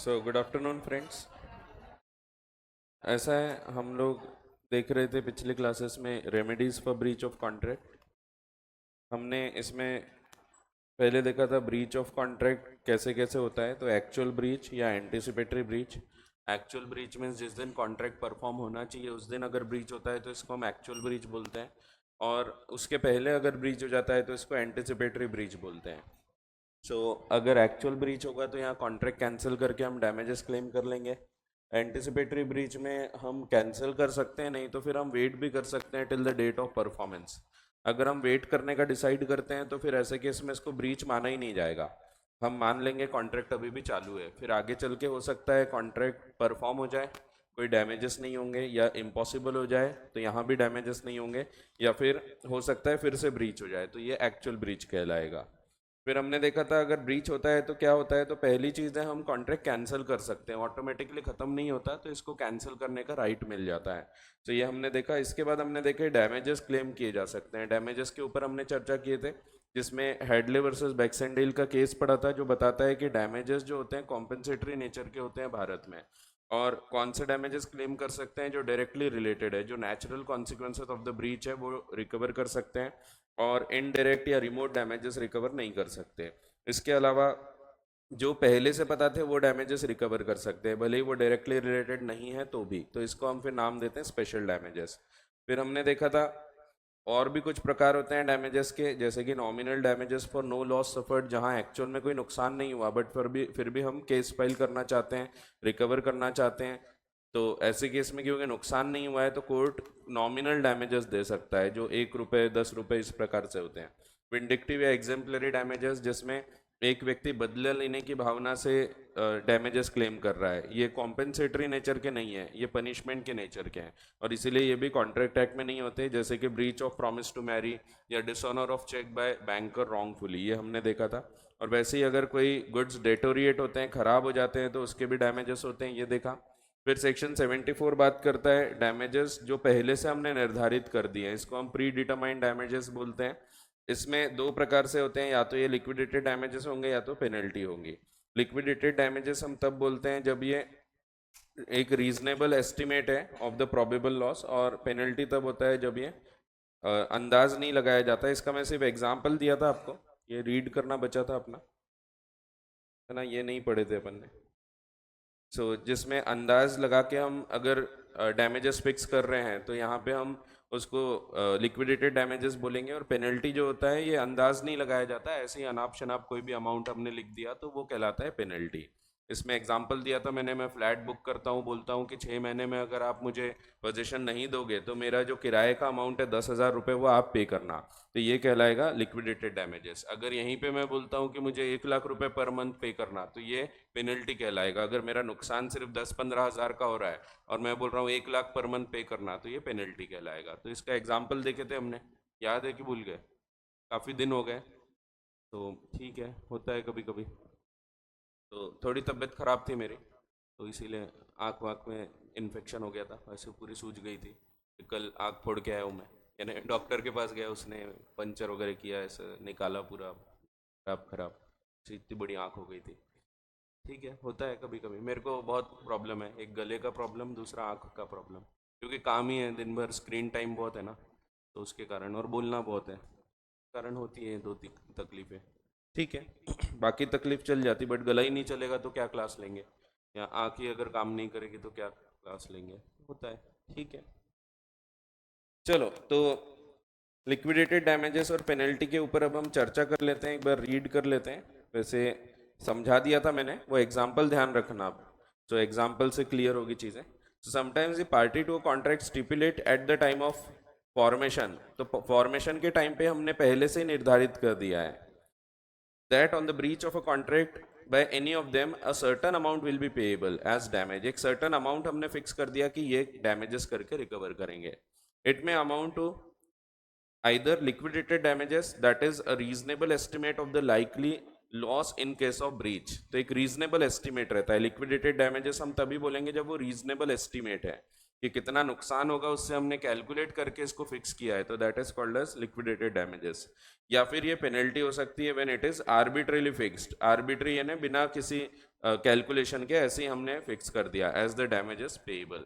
So good afternoon friends. ऐसा है, हम लोग देख रहे थे पिछले क्लासेस में remedies for breach of contract. हमने इसमें पहले देखा था ब्रीच ऑफ कॉन्ट्रैक्ट कैसे कैसे होता है। तो एक्चुअल ब्रीच या anticipatory breach. Actual breach means जिस दिन कॉन्ट्रैक्ट परफॉर्म होना चाहिए उस दिन अगर ब्रीच होता है तो इसको हम एक्चुअल ब्रीच बोलते हैं, और उसके पहले अगर ब्रीच हो जाता है तो इसको एंटिसिपेटरी ब्रीच बोलते हैं। सो अगर एक्चुअल ब्रीच होगा तो यहाँ कॉन्ट्रैक्ट कैंसिल करके हम डैमेजेस क्लेम कर लेंगे। एंटिसिपेटरी ब्रीच में हम कैंसिल कर सकते हैं, नहीं तो फिर हम वेट भी कर सकते हैं till the date of performance. अगर हम वेट करने का डिसाइड करते हैं तो फिर ऐसे केस में इसको ब्रीच माना ही नहीं जाएगा। हम मान लेंगे कॉन्ट्रैक्ट अभी भी चालू है, फिर आगे चल के हो सकता है कॉन्ट्रैक्ट परफॉर्म हो जाए, कोई डैमेजेस नहीं होंगे, या इम्पॉसिबल हो जाए तो यहाँ भी डैमेजेस नहीं होंगे, या फिर हो सकता है फिर से ब्रीच हो जाए, तो ये एक्चुअल ब्रीच कहलाएगा। फिर हमने देखा था अगर ब्रीच होता है तो क्या होता है। तो पहली चीज़ है हम कॉन्ट्रैक्ट कैंसिल कर सकते हैं, ऑटोमेटिकली ख़त्म नहीं होता, तो इसको कैंसिल करने का राइट मिल जाता है। तो ये हमने देखा। इसके बाद हमने देखा डैमेजेस क्लेम किए जा सकते हैं। डैमेजेस के ऊपर हमने चर्चा किए थे, जिसमें हेडले वर्सेस बैक्सेंडेल का केस पड़ा था, जो बताता है कि डैमेजेस जो होते हैं कॉम्पेंसेटरी नेचर के होते हैं भारत में, और कौन से डैमेजेस क्लेम कर सकते हैं जो डायरेक्टली रिलेटेड है, जो natural consequences of the breach है वो रिकवर कर सकते हैं, और इनडायरेक्ट या रिमोट डैमेजेस रिकवर नहीं कर सकते। इसके अलावा जो पहले से पता थे वो डैमेजेस रिकवर कर सकते हैं, भले ही वो डायरेक्टली रिलेटेड नहीं है तो भी, तो इसको हम फिर नाम देते हैं स्पेशल डैमेजेस। फिर हमने देखा था और भी कुछ प्रकार होते हैं डैमेजेस के, जैसे कि nominal damages for no loss suffered, जहां एक्चुअल में कोई नुकसान नहीं हुआ बट फिर भी हम केस फाइल करना चाहते हैं, रिकवर करना चाहते हैं। तो ऐसे केस में क्योंकि नुकसान नहीं हुआ है तो कोर्ट नॉमिनल डैमेजेस दे सकता है, जो 1 रुपये 10 रुपये इस प्रकार से होते हैं। विंडिक्टिव या एग्जेम्पलरी डैमेजेस, जिसमें एक व्यक्ति बदला लेने की भावना से डैमेजेस क्लेम कर रहा है, ये कॉम्पेंसेटरी नेचर के नहीं है, ये पनिशमेंट के नेचर के हैं, और इसीलिए ये भी कॉन्ट्रैक्ट एक्ट में नहीं होते, जैसे कि breach of promise to marry या dishonour of cheque by banker wrongfully, ये हमने देखा था। और वैसे ही अगर कोई गुड्स डेटोरिएट होते हैं, खराब हो जाते हैं, तो उसके भी डैमेजेस होते हैं, ये देखा। फिर सेक्शन 74 बात करता है डैमेजेस जो पहले से हमने निर्धारित कर दिए हैं, इसको हम प्री डिटरमाइंड डैमेजेस बोलते हैं। इसमें दो प्रकार से होते हैं, या तो ये लिक्विडेटेड डैमेजेस होंगे या तो पेनल्टी होगी। लिक्विडेटेड डैमेजेस हम तब बोलते हैं जब ये एक रीजनेबल एस्टिमेट है ऑफ द प्रोबेबल लॉस, और पेनल्टी तब होता है जब ये अंदाज नहीं लगाया जाता। इसका मैं सिर्फ एग्जांपल दिया था आपको, ये रीड करना बचा था अपना, है ना, ये नहीं पढ़े थे अपन ने। जिसमें अंदाज लगा के हम अगर डैमेजेस फिक्स कर रहे हैं तो यहाँ पे हम उसको लिक्विडेटेड डैमेजेस बोलेंगे, और पेनल्टी जो होता है ये अंदाज नहीं लगाया जाता, ऐसे ही अनाप शनाप कोई भी अमाउंट हमने लिख दिया तो वो कहलाता है पेनल्टी। इसमें एग्जांपल दिया था मैंने, मैं फ्लैट बुक करता हूँ, बोलता हूँ कि 6 महीने में अगर आप मुझे पोजीशन नहीं दोगे तो मेरा जो किराए का अमाउंट है 10,000 रुपये वो आप पे करना, तो ये कहलाएगा लिक्विडेटेड डैमेजेस। अगर यहीं पे मैं बोलता हूँ कि मुझे 1 लाख रुपए पर मंथ पे करना, तो ये पेनल्टी कहलाएगा। अगर मेरा नुकसान सिर्फ 10-15 हज़ार का हो रहा है और मैं बोल रहा हूँ 1 लाख पर मंथ पे करना, तो ये पेनल्टी कहलाएगा। तो इसका एग्जाम्पल देखे थे हमने, याद है कि भूल गए? काफ़ी दिन हो गए, तो ठीक है, होता है कभी कभी। तो थोड़ी तबीयत ख़राब थी मेरी, तो इसीलिए आँख वाँख में इन्फेक्शन हो गया था, वैसे पूरी सूज गई थी। कल आँख फोड़ के आया हूँ मैं, यानी डॉक्टर के पास गया, उसने पंचर वगैरह किया, ऐसे निकाला पूरा खराब खराब, इतनी बड़ी आँख हो गई थी। ठीक है, होता है कभी कभी। मेरे को बहुत प्रॉब्लम है, एक गले का प्रॉब्लम, दूसरा आँख का प्रॉब्लम, क्योंकि काम ही है, दिन भर स्क्रीन टाइम बहुत है ना, तो उसके कारण, और बोलना बहुत है, कारण होती है दो तकलीफें। ठीक है बाकी तकलीफ चल जाती, बट गला ही नहीं चलेगा तो क्या क्लास लेंगे, या आँख ही अगर काम नहीं करेगी तो क्या क्लास लेंगे, होता है। ठीक है, चलो तो लिक्विडेटेड डैमेजेस और पेनल्टी के ऊपर अब हम चर्चा कर लेते हैं, एक बार रीड कर लेते हैं। वैसे समझा दिया था मैंने, वो एग्जाम्पल ध्यान रखना आप, तो एग्जाम्पल से क्लियर होगी चीज़ें। तो sometimes the party to contract stipulate at the time of formation, तो फॉर्मेशन के टाइम पे हमने पहले से ही निर्धारित कर दिया है that on the breach of a contract by any of them a certain amount will be payable as damage, एक certain amount हमने फिक्स कर दिया कि ये damages करके रिकवर करेंगे। It may amount to either liquidated damages, that is a reasonable estimate of the likely loss in case of breach, तो एक reasonable estimate रहता है। liquidated damages हम तभी बोलेंगे जब वो reasonable estimate है, कि कितना नुकसान होगा उससे हमने कैलकुलेट करके इसको फिक्स किया है, तो that is called as liquidated damages. या फिर ये पेनल्टी हो सकती है when it is arbitrarily fixed, arbitrary यानी बिना किसी कैलकुलेशन के ऐसे ही हमने फिक्स कर दिया as the damages payable.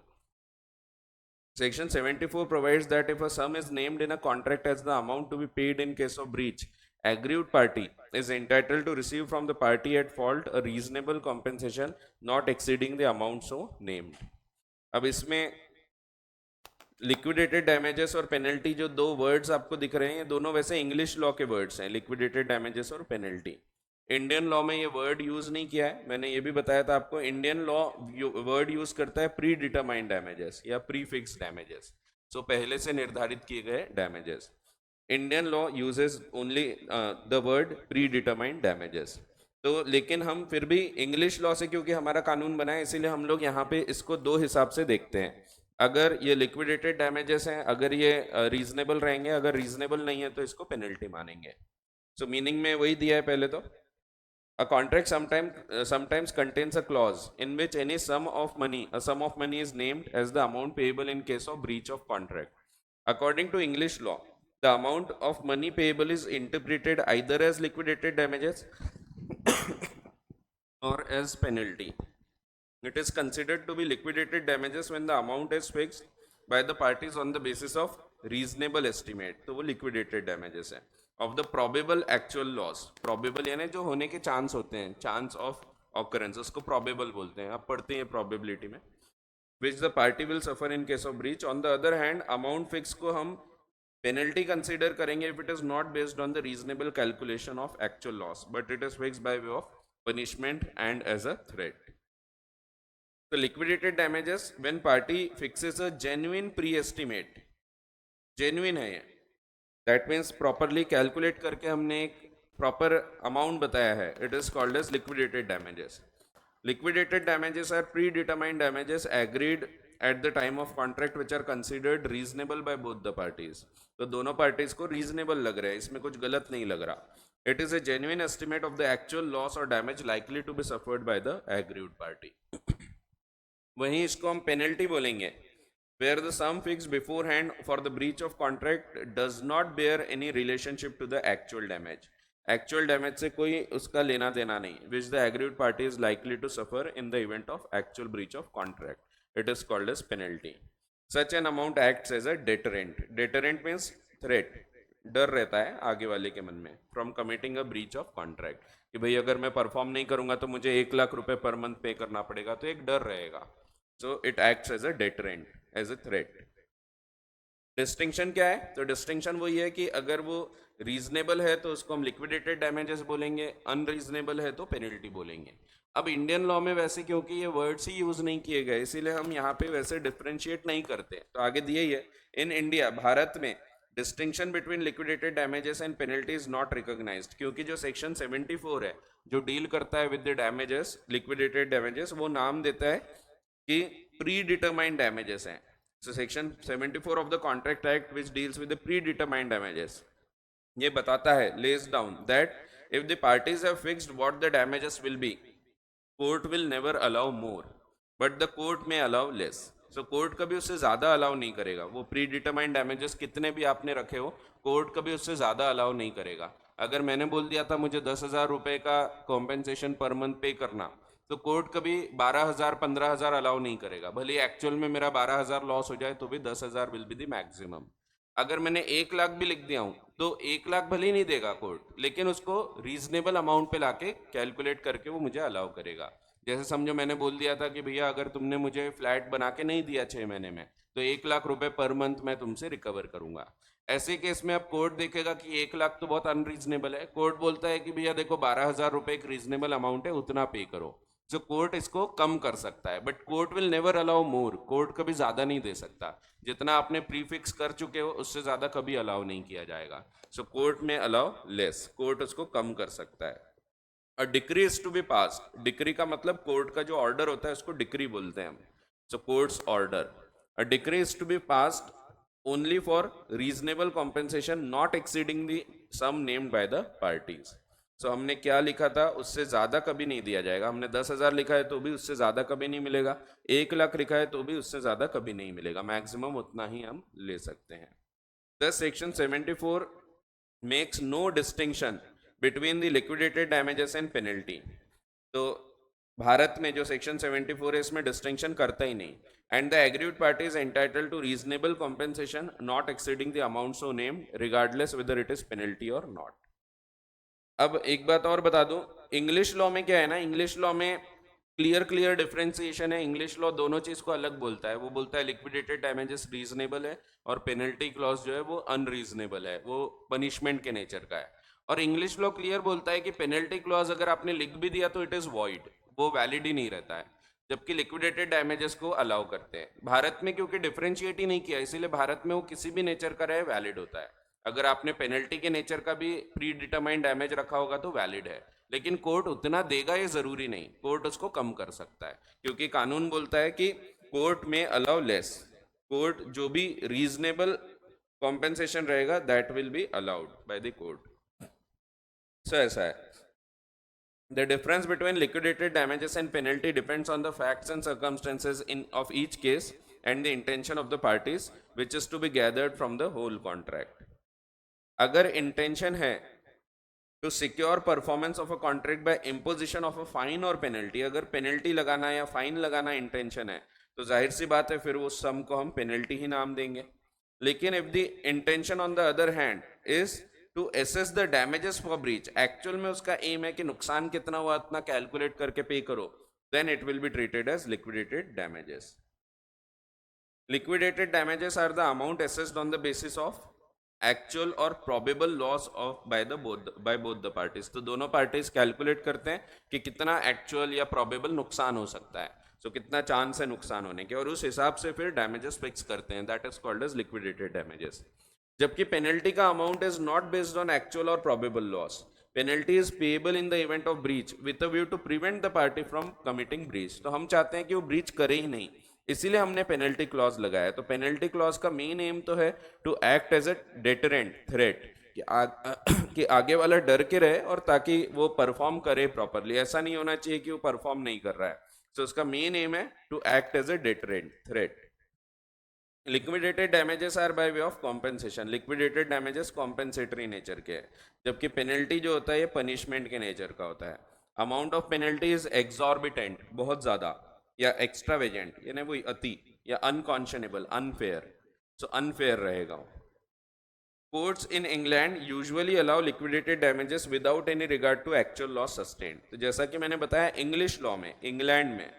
Section 74 provides that if a sum is named in a contract as the amount to be paid in case of breach, aggrieved party is entitled to receive from the party at fault a reasonable compensation not exceeding the amount so named. अब इसमें liquidated damages और penalty जो दो words आपको दिख रहे हैं, ये दोनों वैसे इंग्लिश लॉ के वर्ड्स हैं, लिक्विडेटेड डैमेजेस और पेनल्टी। इंडियन लॉ में ये वर्ड यूज नहीं किया है, मैंने ये भी बताया था आपको। इंडियन लॉ वर्ड यूज करता है प्री डिटरमाइंड डैमेजेस या प्री फिक्स डैमेजेस, सो पहले से निर्धारित किए गए damages. Indian law uses only the word pre determined damages. तो लेकिन हम फिर भी इंग्लिश लॉ से, क्योंकि हमारा कानून बना है, इसीलिए हम लोग यहाँ पे इसको दो हिसाब से देखते हैं। अगर ये लिक्विडेटेड डैमेजेस हैं, अगर ये रीजनेबल रहेंगे, अगर रीजनेबल नहीं है तो इसको पेनल्टी मानेंगे। सो मीनिंग में वही दिया है पहले तो। A contract sometimes contains a clause in which any sum of money is named as the amount payable in case of breach of contract. According to English law, the amount of money payable is interpreted either as liquidated damages or as penalty. It is considered to be liquidated damages when the amount is fixed by the parties on the basis of reasonable estimate, तो वो liquidated damages है, of the probable actual loss. Probable यानी जो होने के chance होते हैं, chance of occurrence, उसको probable बोलते हैं, आप पढ़ते हैं probability में, which the party will suffer in case of breach. On the other hand, amount fix को हम penalty consider करेंगे if it is not based on the reasonable calculation of actual loss, but it is fixed by way of punishment and as a threat. So liquidated damages when party fixes a genuine pre-estimate, genuine है ये, that means properly calculate करके हमने एक proper amount बताया है, it is called as liquidated damages. Liquidated damages are predetermined damages agreed at the time of contract which are considered reasonable by both the parties. तो दोनों parties को reasonable लग रहा है, इसमें कुछ गलत नहीं लग रहा. It is a genuine estimate of the actual loss or damage likely to be suffered by the aggrieved party. वहीं इसको हम पेनल्टी बोलेंगे where the sum fixed beforehand for the breach of contract does not bear any relationship to the actual damage. Actual damage से कोई उसका लेना देना नहीं, which the aggrieved party is likely to suffer in the event of actual breach of contract. It is called as penalty. Such an amount acts as a deterrent. Deterrent means threat. डर रहता है आगे वाले के मन में from committing a breach of contract, कि भाई अगर मैं परफॉर्म नहीं करूंगा तो मुझे 1 लाख रुपए पर मंथ पे करना पड़ेगा, तो एक डर रहेगा. So it acts as a deterrent, as a threat. Distinction क्या है? तो डिस्टिंक्शन वही है कि अगर वो रीजनेबल है तो उसको हम लिक्विडेटेड डैमेजेस बोलेंगे, अनरीजनेबल है तो पेनल्टी बोलेंगे. अब इंडियन लॉ में वैसे क्योंकि ये वर्ड्स ही यूज नहीं किए गए, इसीलिए हम यहाँ पे वैसे डिफ्रेंशिएट नहीं करते. तो आगे दिए ही है, इन इंडिया, भारत में distinction between liquidated damages and penalty is not recognised, क्योंकि जो सेक्शन 74 है जो डील करता है with the damages, liquidated damages, वो नाम देता है कि प्री डिटरमाइंड डैमेजेस हैं. So section 74 of the Contract Act which deals with the predetermined damages, ये बताता है, lays down that if the parties have fixed what the damages will be, court will never allow more, but the court may allow less. So court कभी उससे ज़्यादा allow नहीं करेगा. वो pre determined damages कितने भी आपने रखे हो, कोर्ट कभी उससे ज़्यादा अलाउ नहीं करेगा. अगर मैंने बोल दिया था मुझे 10,000 रुपये का कॉम्पेंसेशन पर मंथ पे करना, तो कोर्ट कभी 12,000 15,000 अलाउ नहीं करेगा. भले एक्चुअल में मेरा 12,000 लॉस हो जाए तो भी 10,000 विल बी द मैक्सिमम. अगर मैंने 1 लाख भी लिख दिया हूँ तो 1 लाख भले ही नहीं देगा कोर्ट, लेकिन उसको रीजनेबल अमाउंट पे लाके कैलकुलेट करके वो मुझे अलाउ करेगा. जैसे समझो मैंने बोल दिया था कि भैया अगर तुमने मुझे फ्लैट बना के नहीं दिया 6 महीने में तो 1 लाख रुपए पर मंथ मैं तुमसे रिकवर करूंगा. ऐसे केस में अब कोर्ट देखेगा कि 1 लाख तो बहुत अनरीजनेबल है. कोर्ट बोलता है कि भैया देखो 12,000 रुपए एक रीजनेबल अमाउंट है, उतना पे करो. जो कोर्ट इसको कम कर सकता है, but court will never allow more. Court कभी ज्यादा नहीं दे सकता. जितना आपने प्रीफिक्स कर चुके हो उससे ज्यादा कभी अलाउ नहीं किया जाएगा. सो कोर्ट में अलाउ लेस, कोर्ट उसको कम कर सकता है. A decree is to be passed. Decree का मतलब कोर्ट का जो ऑर्डर होता है उसको डिक्री बोलते हैं हम. So courts order. A decree is to be passed only for reasonable compensation not exceeding the sum named by the parties. सो हमने क्या लिखा था, उससे ज़्यादा कभी नहीं दिया जाएगा। हमने 10,000 लिखा है तो भी उससे ज़्यादा कभी नहीं मिलेगा, 1 लाख लिखा है तो भी उससे ज़्यादा कभी नहीं मिलेगा, मैक्सिमम उतना ही हम ले सकते हैं। The section 74 makes no distinction between the liquidated damages and penalty. तो भारत में जो सेक्शन 74 है इसमें डिस्टिंक्शन करता ही नहीं। And the agreed party is entitled to reasonable compensation not exceeding the amount so named regardless whether it is penalty और not. अब एक बात और बता दूं, इंग्लिश लॉ में क्या है ना, इंग्लिश लॉ में क्लियर डिफरेंशिएशन है। इंग्लिश लॉ दोनों चीज को अलग बोलता है। वो बोलता है लिक्विडेटेड डैमेजेस रीजनेबल है और पेनल्टी क्लॉज जो है वो अनरीजनेबल है, वो पनिशमेंट के नेचर का है। और इंग्लिश लॉ क्लियर बोलता है कि पेनल्टी क्लॉज अगर आपने लिख भी दिया तो इट इज वॉइड, वो वैलिड ही नहीं रहता है, जबकि लिक्विडेटेड डैमेजेस को अलाउ करते हैं। भारत में क्योंकि डिफरेंशिएट ही नहीं किया, इसीलिए भारत में वो किसी भी नेचर का रहे वैलिड होता है। अगर आपने पेनल्टी के नेचर का भी प्री डिटरमाइंड डैमेज रखा होगा तो वैलिड है, लेकिन कोर्ट उतना देगा ये जरूरी नहीं, कोर्ट उसको कम कर सकता है, क्योंकि कानून बोलता है कि कोर्ट में अलाउ लेस, कोर्ट जो भी रीजनेबल कॉम्पेंसेशन रहेगा that will be allowed by the court. So ऐसा है। The difference between liquidated damages and penalty depends on the facts and circumstances of each case and the intention of the parties, which is to be gathered from the whole contract. अगर intention है to secure performance of a contract by imposition of a fine or penalty, अगर penalty लगाना या fine लगाना intention है तो जाहिर सी बात है फिर उस sum को हम penalty ही नाम देंगे। लेकिन if the intention on the other hand is to assess the damages for breach, actual में उसका एम है कि नुकसान कितना हुआ इतना कैलकुलेट करके पे करो, then it will be treated as liquidated damages. Liquidated damages are the amount assessed on the basis of actual or probable loss of by both the parties. तो दोनों पार्टीज कैलकुलेट करते हैं कि कितना एक्चुअल या प्रोबेबल नुकसान हो सकता है, सो कितना चांस है नुकसान होने के, और उस हिसाब से फिर डैमेजेस फिक्स करते हैं, that is called as liquidated damages. जबकि पेनल्टी का amount is not based on actual और probable loss. Penalty is payable in the event of breach with a view to prevent the party from committing breach. तो हम चाहते हैं कि वो breach करे ही नहीं, इसीलिए हमने पेनल्टी क्लॉज लगाया। तो पेनल्टी क्लॉज का मेन एम तो है to act as a deterrent threat, कि आगे वाला डर के रहे और ताकि वो परफॉर्म करे प्रॉपरली। ऐसा नहीं होना चाहिए कि वो परफॉर्म नहीं कर रहा है। तो उसका मेन एम है to act as a deterrent threat. Liquidated damages are by way of compensation. Liquidated damages compensatory nature के हैं, जबकि पेनल्टी जो होता है ये पनिशमेंट के नेचर का होता है। Amount of penalty is exorbitant, बहुत ज्यादा, या एक्स्ट्रावेजेंट यानी वो अति, या अनकॉन्शनेबल अनफेयर, सो अनफेयर रहेगा। Courts in England usually allow liquidated damages without any regard to actual loss sustained. तो जैसा कि मैंने बताया इंग्लिश लॉ में, इंग्लैंड में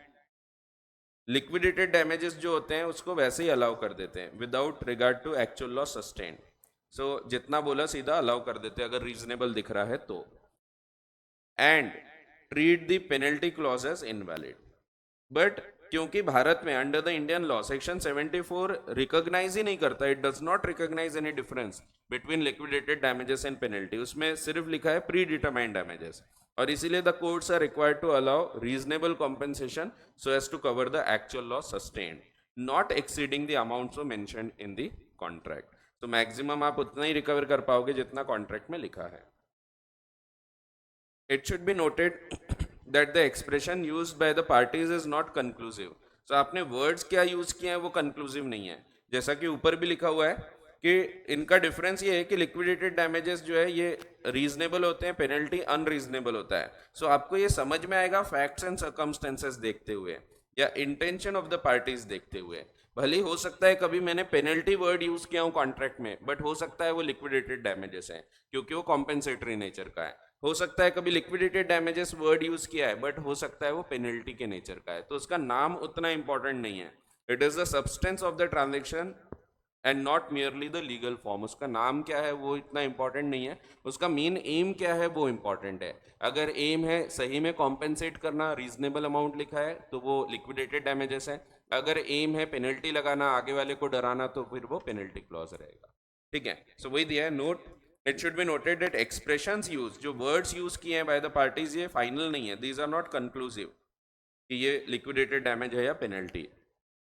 लिक्विडेटेड डैमेजेस जो होते हैं उसको वैसे ही अलाउ कर देते हैं without regard to actual loss sustain. So जितना बोला सीधा अलाउ कर देते हैं अगर रीजनेबल दिख रहा है तो। And treat the penalty clause as invalid. But क्योंकि भारत में under the Indian law section 74 recognise ही नहीं करता, it does not recognise any difference between liquidated damages and penalty, उसमें सिर्फ लिखा है प्री डिटरमाइंड डैमेजेस, और इसीलिए the courts are required to allow reasonable compensation so as to cover the actual loss sustained not exceeding the amount so mentioned in the contract. तो maximum आप उतना ही recover कर पाओगे जितना कॉन्ट्रैक्ट में लिखा है। It should be noted that the expression used by the parties is not conclusive. So आपने words क्या use किए हैं वो conclusive नहीं है। जैसा कि ऊपर भी लिखा हुआ है कि इनका डिफरेंस ये है कि लिक्विडेटेड डैमेजेस जो है ये रीजनेबल होते हैं, पेनल्टी अनरीजनेबल होता है। सो आपको ये समझ में आएगा फैक्ट्स एंड सर्कमस्टेंसेस देखते हुए या इंटेंशन ऑफ द पार्टीज देखते हुए। भले ही हो सकता है कभी मैंने पेनल्टी वर्ड यूज किया हूँ कॉन्ट्रैक्ट में, बट हो सकता है वो लिक्विडेटेड डैमेजेस है क्योंकि वो कॉम्पेंसेटरी नेचर का है। हो सकता है कभी लिक्विडेटेड डैमेजेस वर्ड यूज किया है बट हो सकता है वो पेनल्टी के नेचर का है, तो उसका नाम उतना इंपॉर्टेंट नहीं है। It is the substance of the transaction and not merely the legal form. उसका नाम क्या है वो इतना इंपॉर्टेंट नहीं है, उसका मेन एम क्या है वो इंपॉर्टेंट है। अगर एम है सही में कॉम्पेंसेट करना, रीजनेबल अमाउंट लिखा है तो वो लिक्विडेटेड डैमेजेस है। अगर एम है पेनल्टी लगाना, आगे वाले को डराना, तो फिर वो पेनल्टी क्लॉज रहेगा। ठीक है, सो वही दिया है note. It should be noted that expressions use, जो वर्ड्स यूज किए हैं बाय द पार्टीज, ये फाइनल नहीं है, दीज आर नॉट कंक्लूसिव कि ये लिक्विडेटेड डैमेज है या पेनल्टी।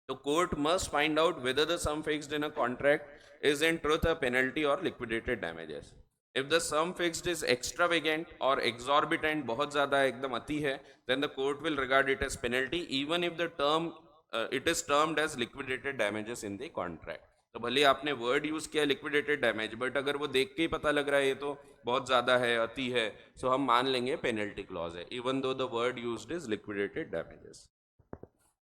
तो court must find out whether the sum fixed in a contract is in truth a penalty or liquidated damages. If the sum fixed is extravagant और exorbitant, बहुत ज्यादा एकदम अति है, then the court will regard it as penalty even if the term it is termed as liquidated damages in the contract. तो भले आपने word use किया लिक्विडेटेड डैमेज, बट अगर वो देख के ही पता लग रहा है ये तो बहुत ज्यादा है, अति है, सो हम मान लेंगे पेनल्टी क्लॉज है, even though the word used is liquidated damages.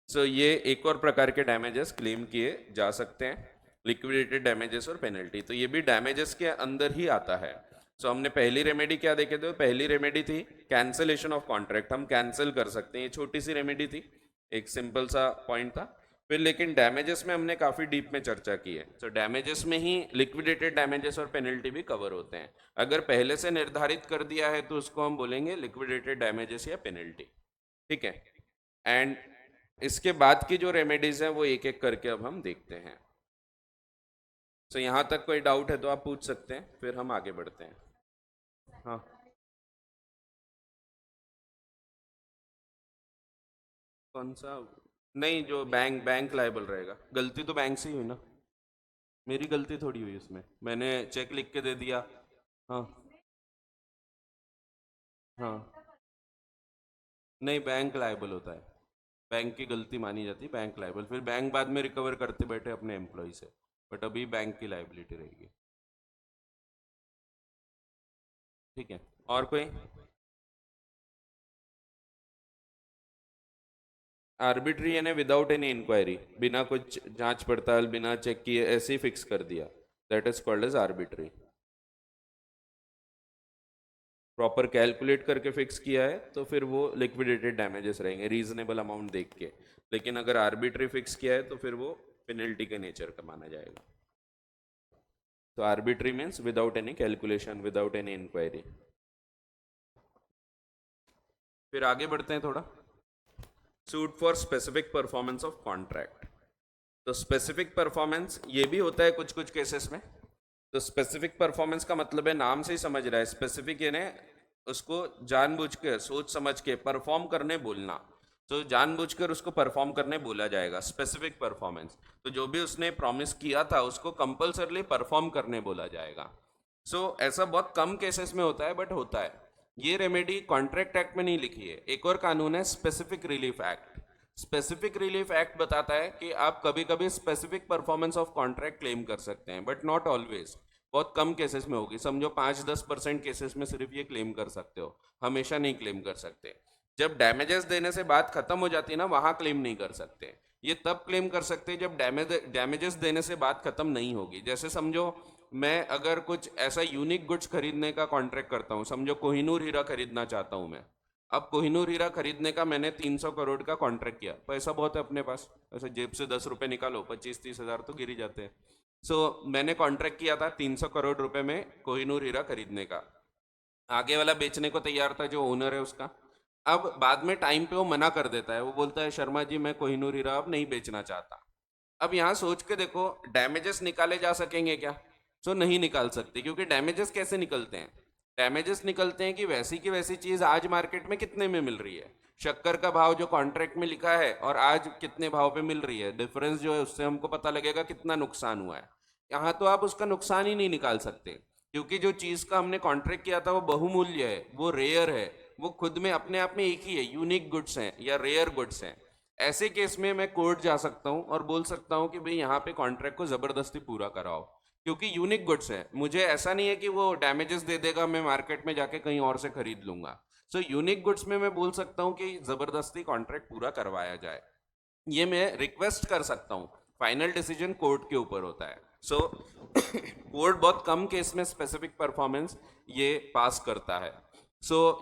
So ये एक और प्रकार के डैमेजेस क्लेम किए जा सकते हैं, लिक्विडेटेड डैमेजेस और पेनल्टी। तो ये भी डैमेजेस के अंदर ही आता है। सो हमने पहली रेमेडी क्या देखे थे? पहली रेमेडी थी कैंसिलेशन ऑफ कॉन्ट्रैक्ट, हम कैंसिल कर सकते हैं, ये छोटी सी रेमेडी थी, एक सिंपल सा पॉइंट था। फिर लेकिन डैमेजेस में हमने काफी डीप में चर्चा की है। सो डैमेजेस में ही लिक्विडेटेड डैमेजेस और पेनल्टी भी कवर होते हैं। अगर पहले से निर्धारित कर दिया है तो उसको हम बोलेंगे लिक्विडेटेड डैमेजेस या पेनल्टी, ठीक है। एंड इसके बाद की जो रेमेडीज हैं वो एक एक करके अब हम देखते हैं। सो यहाँ तक कोई डाउट है तो आप पूछ सकते हैं, फिर हम आगे बढ़ते हैं। हाँ, कौन सा? नहीं, जो बैंक बैंक लायबल रहेगा, गलती तो बैंक से ही हुई ना, मेरी गलती थोड़ी हुई उसमें, मैंने चेक लिख के दे दिया। हाँ हाँ, नहीं बैंक लायबल होता है, बैंक की गलती मानी जाती है, बैंक लायबल, फिर बैंक बाद में रिकवर करते बैठे अपने एम्प्लॉय से, बट अभी बैंक की लायबिलिटी रहेगी, ठीक है। और कोई? आर्बिट्री यानी विदाउट एनी इंक्वायरी, बिना कुछ जांच पड़ताल, बिना चेक किए ऐसे ही फिक्स कर दिया, that is called as arbitrary. Proper calculate करके फिक्स किया है तो फिर वो लिक्विडेटेड डैमेजेस रहेंगे रीजनेबल अमाउंट देख के। लेकिन अगर आर्बिट्री फिक्स किया है तो फिर वो पेनल्टी के नेचर का माना जाएगा। तो arbitrary means without any calculation, without any inquiry. फिर आगे बढ़ते हैं थोड़ा। Suit for specific performance of contract. तो स्पेसिफिक परफॉर्मेंस ये भी होता है कुछ कुछ केसेस में। तो स्पेसिफिक परफॉर्मेंस का मतलब है, नाम से ही समझ रहा है, स्पेसिफिक यानी उसको जानबूझ के सोच समझ के परफॉर्म करने बोलना। तो जानबूझकर उसको परफॉर्म करने बोला जाएगा स्पेसिफिक परफॉर्मेंस। तो जो भी उसने प्रॉमिस किया था उसको कंपल्सरली परफॉर्म करने बोला जाएगा। ऐसा बहुत कम केसेस में होता है, बट होता है। ये रेमेडी कॉन्ट्रैक्ट एक्ट में नहीं लिखी है, एक और कानून है specific relief act. Specific relief act बताता है कि आप कभी कभी specific performance of contract claim कर सकते हैं, बट नॉट ऑलवेज, बहुत कम केसेस में होगी, समझो 5-10% केसेस में सिर्फ ये क्लेम कर सकते हो, हमेशा नहीं क्लेम कर सकते। जब डैमेजेस देने से बात खत्म हो जाती है ना, वहां क्लेम नहीं कर सकते। ये तब क्लेम कर सकते हैं जब डैमेजेस देने से बात खत्म नहीं होगी। जैसे समझो मैं अगर कुछ ऐसा यूनिक गुड्स खरीदने का कॉन्ट्रैक्ट करता हूँ, समझो कोहिनूर हीरा खरीदना चाहता हूँ मैं। अब कोहिनूर हीरा खरीदने का मैंने 300 करोड़ का कॉन्ट्रैक्ट किया, पैसा बहुत है अपने पास, ऐसे जेब से 10 रुपए निकालो 25-30 हज़ार तो गिर ही जाते हैं। मैंने कॉन्ट्रैक्ट किया था 300 करोड़ रुपए में कोहिनूर हीरा खरीदने का। आगे वाला बेचने को तैयार था, जो ओनर है उसका। अब बाद में टाइम पे वो मना कर देता है, वो बोलता है शर्मा जी मैं कोहिनूर हीरा अब नहीं बेचना चाहता। अब यहाँ सोच के देखो, डैमेजेस निकाले जा सकेंगे क्या? नहीं निकाल सकते, क्योंकि डैमेजेस कैसे निकलते हैं? डैमेजेस निकलते हैं कि वैसी की वैसी चीज आज मार्केट में कितने में मिल रही है, शक्कर का भाव जो कॉन्ट्रैक्ट में लिखा है और आज कितने भाव पे मिल रही है, डिफरेंस जो है उससे हमको पता लगेगा कितना नुकसान हुआ है। यहाँ तो आप उसका नुकसान ही नहीं निकाल सकते, क्योंकि जो चीज का हमने कॉन्ट्रैक्ट किया था वो बहुमूल्य है, वो रेयर है, वो खुद में अपने आप में एक ही है, यूनिक गुड्स हैं या रेयर गुड्स हैं। ऐसे केस में मैं कोर्ट जा सकता हूँ और बोल सकता हूँ कि भाई यहाँ पे कॉन्ट्रैक्ट को जबरदस्ती पूरा कराओ, क्योंकि यूनिक गुड्स है। मुझे ऐसा नहीं है कि वो डैमेजेस दे देगा, मैं मार्केट में जाके कहीं और से खरीद लूंगा। यूनिक गुड्स में मैं बोल सकता हूँ कि जबरदस्ती कॉन्ट्रैक्ट पूरा करवाया जाए, ये मैं रिक्वेस्ट कर सकता हूँ। फाइनल डिसीजन कोर्ट के ऊपर होता है। कोर्ट बहुत कम केस में स्पेसिफिक परफॉर्मेंस ये पास करता है।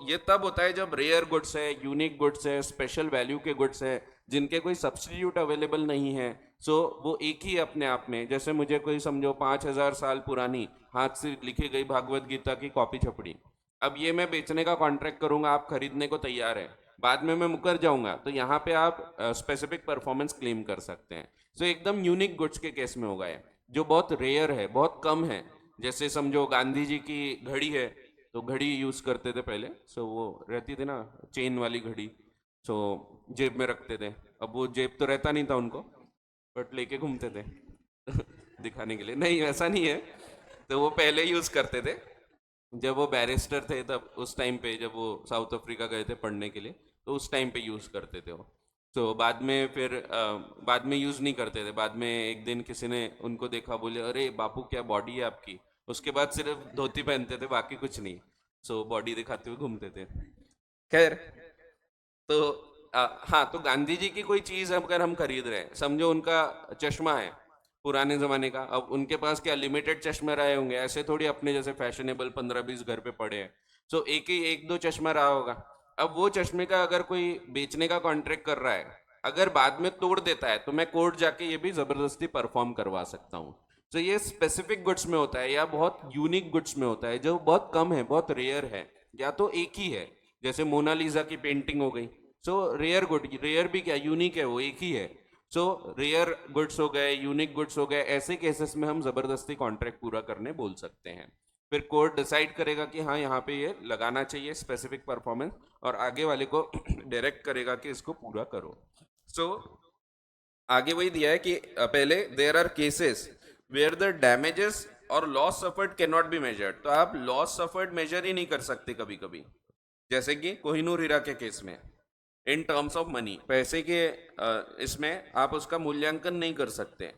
ये तब होता है जब रेयर गुड्स है, यूनिक गुड्स है, स्पेशल वैल्यू के गुड्स है, जिनके कोई सब्सटीट्यूट अवेलेबल नहीं है। वो एक ही अपने आप में, जैसे मुझे कोई समझो 5,000 साल पुरानी हाथ से लिखी गई भागवत गीता की कॉपी छपड़ी, अब ये मैं बेचने का कॉन्ट्रैक्ट करूंगा, आप खरीदने को तैयार है, बाद में मैं मुकर जाऊंगा, तो यहाँ पे आप स्पेसिफिक परफॉर्मेंस क्लेम कर सकते हैं। एकदम यूनिक गुड्स के केस में होगा ये, जो बहुत रेयर है, बहुत कम है। जैसे समझो गांधी जी की घड़ी है, तो घड़ी यूज करते थे पहले, वो रहती थी ना चेन वाली घड़ी, सो जेब में रखते थे। अब वो जेब तो रहता नहीं था उनको, बट लेके घूमते थे दिखाने के लिए, नहीं वैसा नहीं है, तो वो पहले यूज करते थे। जब वो बैरिस्टर थे तब उस टाइम पे, जब वो साउथ अफ्रीका गए थे पढ़ने के लिए, तो उस टाइम पे यूज़ करते थे वो। तो बाद में फिर बाद में यूज़ नहीं करते थे। बाद में एक दिन किसी ने उनको देखा, बोले अरे बापू क्या बॉडी है आपकी। उसके बाद सिर्फ धोती पहनते थे, बाकी कुछ नहीं। सो बॉडी दिखाते हुए घूमते थे। खैर, तो हाँ, तो गांधी जी की कोई चीज अगर हम खरीद रहे हैं, समझो उनका चश्मा है पुराने जमाने का, अब उनके पास क्या लिमिटेड चश्मे रहे होंगे, ऐसे थोड़ी अपने जैसे फैशनेबल 15-20 घर पे पड़े हैं। सो एक ही एक दो चश्मा रहा होगा। अब वो चश्मे का अगर कोई बेचने का कॉन्ट्रैक्ट कर रहा है, अगर बाद में तोड़ देता है, तो मैं कोर्ट जाके ये भी जबरदस्ती परफॉर्म करवा सकता हूँ। तो ये स्पेसिफिक गुड्स में होता है या बहुत यूनिक गुड्स में होता है, जो बहुत कम है, बहुत रेयर है, या तो एक ही है। जैसे मोनालिसा की पेंटिंग हो गई। सो रेयर गुड, रेयर भी क्या, यूनिक है, वो एक ही है। सो रेयर गुड्स हो गए, यूनिक गुड्स हो गए, ऐसे केसेस में हम जबरदस्ती कॉन्ट्रैक्ट पूरा करने बोल सकते हैं। फिर कोर्ट डिसाइड करेगा कि हाँ यहाँ पे ये लगाना चाहिए स्पेसिफिक परफॉर्मेंस, और आगे वाले को डायरेक्ट करेगा कि इसको पूरा करो। सो आगे वही दिया है कि पहले there are cases where the damages और loss suffered can not be measured. तो आप लॉस सफर्ड मेजर ही नहीं कर सकते कभी कभी। जैसे कि कोहिनूर हीरा के केस में, इन टर्म्स ऑफ मनी, पैसे के इसमें आप उसका मूल्यांकन नहीं कर सकते।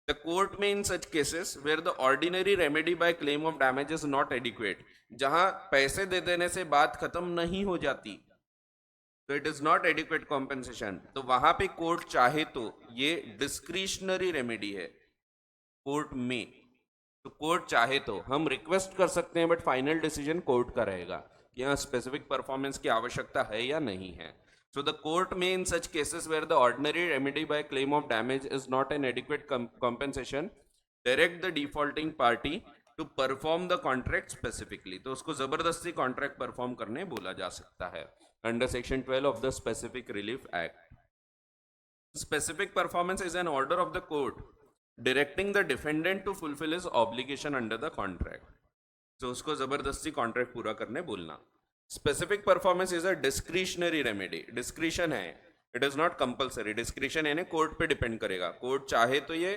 द कोर्ट में in such cases where the ordinary remedy by claim of damage is not adequate, जहां पैसे दे देने से बात खत्म नहीं हो जाती, तो it is not adequate compensation, तो वहां पे कोर्ट चाहे तो, ये डिस्क्रिशनरी रेमेडी है कोर्ट में, तो कोर्ट चाहे तो हम रिक्वेस्ट कर सकते हैं, बट फाइनल डिसीजन कोर्ट का रहेगा कि यहाँ स्पेसिफिक परफॉर्मेंस की आवश्यकता है या नहीं है। सो द कोर्ट में in such cases where the ordinary remedy by claim of damage is not an adequate compensation direct the defaulting party to perform the contract specifically, तो उसको जबरदस्ती कॉन्ट्रैक्ट परफॉर्म करने बोला जा सकता है under section 12 of the specific relief act. Specific performance is an order of the court directing the defendant to fulfill his obligation under the contract. So उसको जबरदस्ती कॉन्ट्रैक्ट पूरा करने बोलना। Specific performance is a discretionary remedy, discretion है, it is not compulsory. Discretion यानी court पे depend करेगा, court चाहे तो ये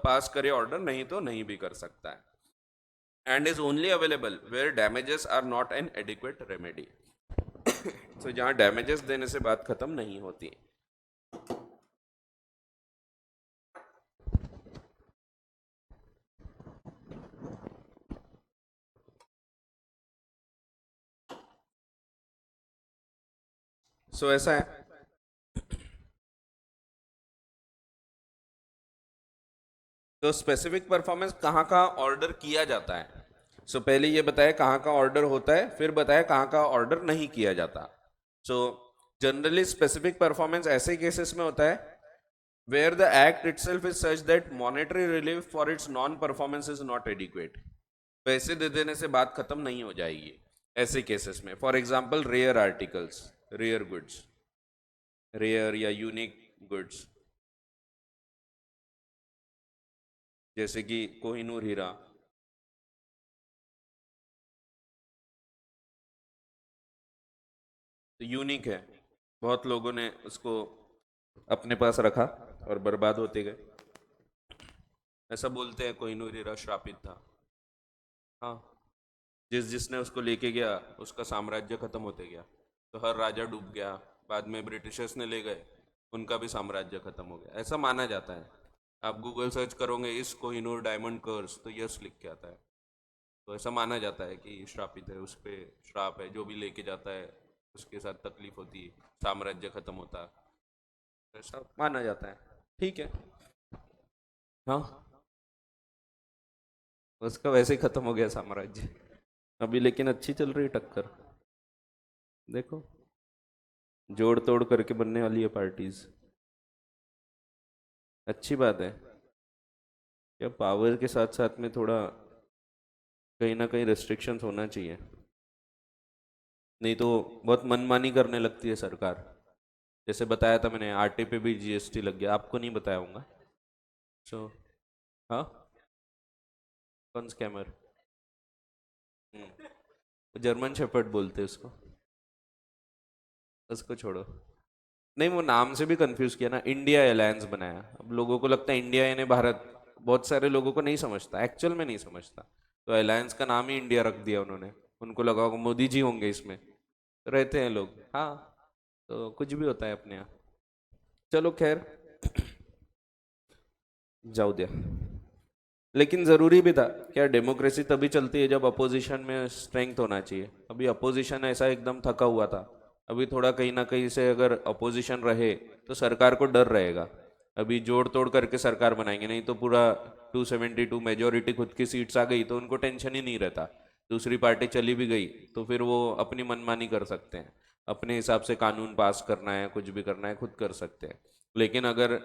पास करे ऑर्डर, नहीं तो नहीं भी कर सकता है। And is only available where damages are not an adequate remedy. So जहाँ डैमेजेस देने से बात खत्म नहीं होती। सो ऐसा है। तो स्पेसिफिक परफॉर्मेंस कहाँ कहाँ ऑर्डर किया जाता है। सो पहले ये बताया कहाँ का ऑर्डर होता है, फिर बताया कहाँ का ऑर्डर नहीं किया जाता। सो जनरली स्पेसिफिक परफॉर्मेंस ऐसे केसेस में होता है where the act itself is such that monetary relief for its non performance is not adequate, पैसे दे देने से बात खत्म नहीं हो जाएगी ऐसे केसेस में। For example rare articles, rare goods, rare या यूनिक गुड्स, जैसे कि कोहिनूर हीरा, तो यूनिक है, बहुत लोगों ने उसको अपने पास रखा और बर्बाद होते गए। ऐसा बोलते हैं कोहिनूर हीरा श्रापित था। हाँ, जिसने उसको लेके गया उसका साम्राज्य खत्म होते गया, तो हर राजा डूब गया, बाद में ब्रिटिशर्स ने ले गए, उनका भी साम्राज्य खत्म हो गया, ऐसा माना जाता है। आप गूगल सर्च करोगे इस कोहिनूर डायमंड कर्स, तो यस लिख के आता है। तो ऐसा माना जाता है कि श्रापित है, उस पे श्राप है, जो भी लेके जाता है उसके साथ तकलीफ होती है, साम्राज्य खत्म होता है, ऐसा माना जाता है। ठीक है। हाँ, उसका वैसे ही खत्म हो गया साम्राज्य अभी, लेकिन अच्छी चल रही है टक्कर, देखो जोड़ तोड़ करके बनने वाली है पार्टीज। अच्छी बात है। क्या पावर के साथ साथ में थोड़ा कहीं ना कहीं रेस्ट्रिक्शंस होना चाहिए, नहीं तो बहुत मनमानी करने लगती है सरकार। जैसे बताया था मैंने, आटे पे भी जीएसटी लग गया, आपको नहीं बताया होगा। सो हाँ, कौन स्कैमर? जर्मन शेफर्ड बोलते हैं उसको, उसको छोड़ो। नहीं, वो नाम से भी कंफ्यूज किया ना, इंडिया अलायंस बनाया, अब लोगों को लगता है इंडिया यानी भारत, बहुत सारे लोगों को नहीं समझता, एक्चुअल में नहीं समझता। तो अलायंस का नाम ही इंडिया रख दिया उन्होंने, उनको लगा होगा मोदी जी होंगे इसमें, तो रहते हैं लोग। हाँ, तो कुछ भी होता है अपने यहाँ। चलो खैर, जाओ दिया। लेकिन ज़रूरी भी था क्या? डेमोक्रेसी तभी चलती है जब अपोजिशन में स्ट्रेंथ होना चाहिए। अभी अपोजिशन ऐसा एकदम थका हुआ था, अभी थोड़ा कहीं ना कहीं से अगर अपोजिशन रहे तो सरकार को डर रहेगा। अभी जोड़ तोड़ करके सरकार बनाएंगे, नहीं तो पूरा 272 मेजोरिटी खुद की सीट्स आ गई तो उनको टेंशन ही नहीं रहता। दूसरी पार्टी चली भी गई तो फिर वो अपनी मनमानी कर सकते हैं, अपने हिसाब से कानून पास करना है, कुछ भी करना है खुद कर सकते हैं। लेकिन अगर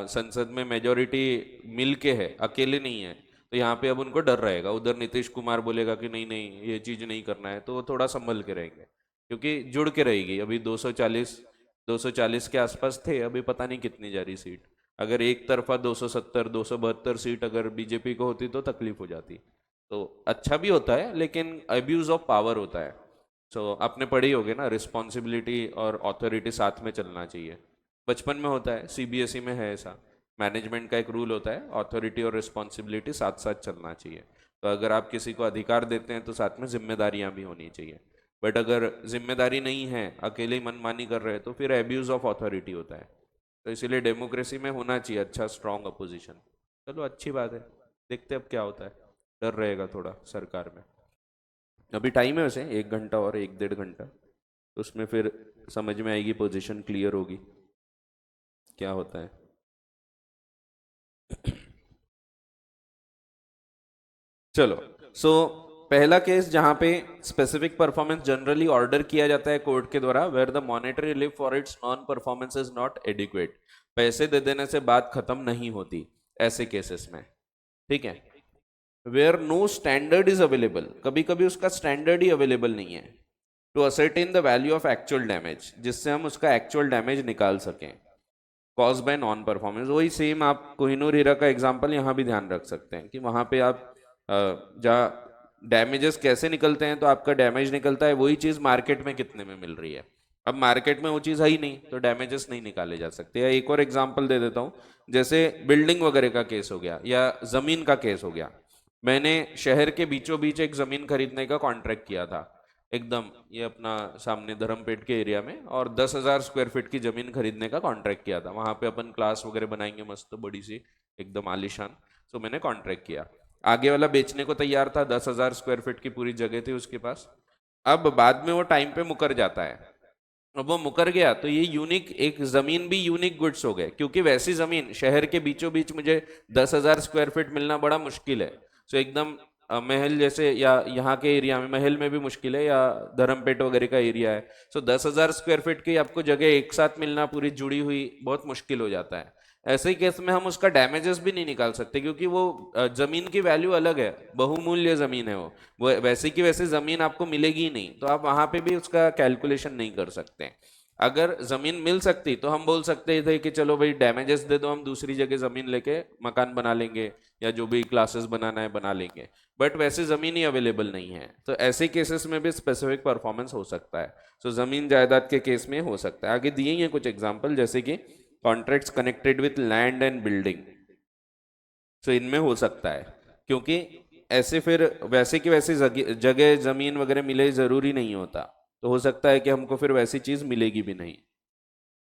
संसद में मेजोरिटी मिल के है, अकेले नहीं है, तो यहाँ पे अब उनको डर रहेगा। उधर नीतीश कुमार बोलेगा कि नहीं नहीं ये चीज़ नहीं करना है, तो वो थोड़ा संभल के रहेंगे, क्योंकि जुड़ के रहेगी। अभी 240 के आसपास थे, अभी पता नहीं कितनी जा रही सीट। अगर एक तरफा 270 272 सीट अगर बीजेपी को होती तो तकलीफ हो जाती। तो अच्छा भी होता है लेकिन अब्यूज ऑफ पावर होता है। सो आपने पढ़ी होगी ना, रिस्पॉन्सिबिलिटी और अथॉरिटी साथ में चलना चाहिए। बचपन में होता है, सीबीएसई में है ऐसा। मैनेजमेंट का एक रूल होता है, अथॉरिटी और रिस्पॉन्सिबिलिटी साथ साथ चलना चाहिए। तो अगर आप किसी को अधिकार देते हैं तो साथ में जिम्मेदारियां भी होनी चाहिए। बट अगर जिम्मेदारी नहीं है, अकेले ही मनमानी कर रहे हैं, तो फिर एब्यूज ऑफ अथॉरिटी होता है। तो इसीलिए डेमोक्रेसी में होना चाहिए अच्छा स्ट्रांग अपोजिशन। चलो अच्छी बात है, देखते हैं अब क्या होता है। डर रहेगा थोड़ा सरकार में। अभी टाइम है वैसे 1 घंटा और 1 डेढ़ घंटा, तो उसमें फिर समझ में आएगी, पोजीशन क्लियर होगी क्या होता है। चलो, सो पहला केस जहां पे स्पेसिफिक परफॉर्मेंस जनरली ऑर्डर किया जाता है कोर्ट के द्वारा, where the monetary relief for its non performance is not adequate. पैसे दे देने से बात खत्म नहीं होती ऐसे केसेस में, ठीक है। Where no standard is available, कभी कभी उसका स्टैंडर्ड ही अवेलेबल नहीं है to ascertain the value of actual damage, जिससे हम उसका एक्चुअल डैमेज निकाल सकें कॉज बाय नॉन परफॉर्मेंस। वही सेम आप कोहिनूर हीरा का एग्जांपल यहाँ भी ध्यान रख सकते हैं कि वहां पे आप जहाँ डैमेजेस कैसे निकलते हैं, तो आपका डैमेज निकलता है वही चीज मार्केट में कितने में मिल रही है। अब मार्केट में वो चीज है ही नहीं तो डैमेजेस नहीं निकाले जा सकते। या एक और एग्जांपल दे देता हूँ, जैसे बिल्डिंग वगैरह का केस हो गया या जमीन का केस हो गया। मैंने शहर के बीचों बीच एक जमीन खरीदने का कॉन्ट्रैक्ट किया था, एकदम ये अपना सामने धर्मपेट के एरिया में, और 10,000 स्क्वायर फीट की जमीन खरीदने का कॉन्ट्रैक्ट किया था। वहां पे अपन क्लास वगैरह बनाएंगे मस्त बड़ी सी, एकदम आलीशान। तो मैंने कॉन्ट्रैक्ट किया। आगे वाला बेचने को तैयार था, 10,000 स्क्वायर फीट की पूरी जगह थी उसके पास। अब बाद में वो टाइम पे मुकर जाता है। अब वो मुकर गया तो ये यूनिक एक जमीन भी यूनिक गुड्स हो गए, क्योंकि वैसी जमीन शहर के बीचों बीच मुझे 10,000 स्क्वायर फीट मिलना बड़ा मुश्किल है। सो एकदम महल जैसे, या यहाँ के एरिया में महल में भी मुश्किल है, या धर्मपेट वगैरह का एरिया है। सो 10,000 स्क्वायर फीट की आपको जगह एक साथ मिलना पूरी जुड़ी हुई बहुत मुश्किल हो जाता है। ऐसे ही केस में हम उसका डैमेजेस भी नहीं निकाल सकते, क्योंकि वो जमीन की वैल्यू अलग है, बहुमूल्य जमीन है वो वैसे की वैसे जमीन आपको मिलेगी ही नहीं, तो आप वहां पे भी उसका कैलकुलेशन नहीं कर सकते। अगर जमीन मिल सकती तो हम बोल सकते थे कि चलो भाई डैमेजेस दे दो, हम दूसरी जगह जमीन लेके मकान बना लेंगे या जो भी क्लासेस बनाना है बना लेंगे। बट वैसे जमीन ही अवेलेबल नहीं है, तो ऐसे केसेस में भी स्पेसिफिक परफॉर्मेंस हो सकता है। सो जमीन जायदाद के केस में हो सकता है। आगे दिए हैं कुछ एग्जांपल, जैसे कि contracts connected with land and building. So इनमें हो सकता है, क्योंकि ऐसे फिर वैसे की वैसी जगह जमीन वगैरह मिले जरूरी नहीं होता, तो हो सकता है कि हमको फिर वैसी चीज मिलेगी भी नहीं।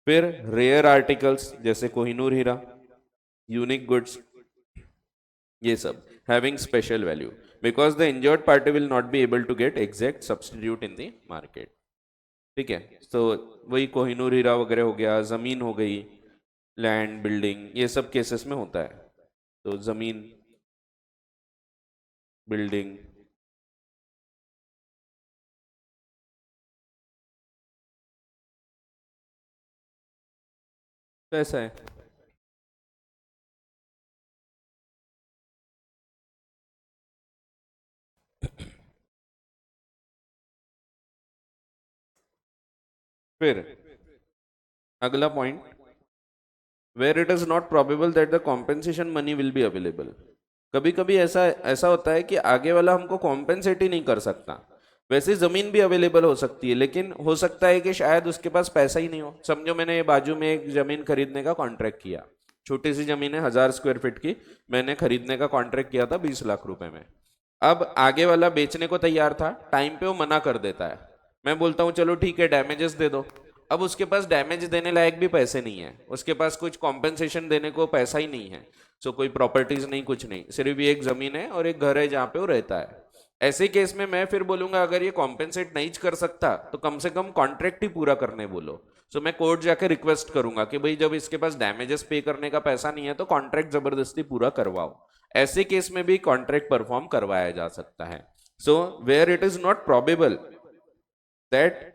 फिर रेयर आर्टिकल्स जैसे कोहिनूर हीरा, यूनिक गुड्स, ये सब having special value, because the injured party will not be able to get exact substitute in the market. ठीक है, तो वही कोहिनूर हीरा वगैरह हो गया, जमीन हो गई, लैंड बिल्डिंग, ये सब केसेस में होता है। तो जमीन, बिल्डिंग, तो ऐसा है। फिर अगला point, where it is not probable that the compensation money will be available. कभी कभी ऐसा ऐसा होता है कि आगे वाला हमको कॉम्पेंसेट ही नहीं कर सकता। वैसे जमीन भी अवेलेबल हो सकती है, लेकिन हो सकता है कि शायद उसके पास पैसा ही नहीं हो। समझो मैंने ये बाजू में एक जमीन खरीदने का कॉन्ट्रैक्ट किया, छोटी सी जमीन है 1,000 स्क्वायर फीट की, मैंने खरीदने का कॉन्ट्रैक्ट किया था 20 लाख रुपए में। अब आगे वाला बेचने को तैयार था, टाइम पे वो मना कर देता है। मैं बोलता हूँ चलो ठीक है डैमेजेस दे दो। अब उसके पास डैमेज देने लायक भी पैसे नहीं है, उसके पास कुछ कॉम्पेंसेशन देने को पैसा ही नहीं है। सो कोई प्रॉपर्टीज नहीं, कुछ नहीं, सिर्फ ये एक जमीन है और एक घर है जहाँ पे वो रहता है। ऐसे केस में मैं फिर बोलूंगा अगर ये कॉम्पेंसेट नहीं कर सकता तो कम से कम कॉन्ट्रैक्ट ही पूरा करने बोलो। सो मैं कोर्ट जाके रिक्वेस्ट करूंगा कि भाई जब इसके पास डैमेजेस पे करने का पैसा नहीं है तो कॉन्ट्रैक्ट जबरदस्ती पूरा करवाओ। ऐसे केस में भी कॉन्ट्रैक्ट परफॉर्म करवाया जा सकता है। So where it is not probable that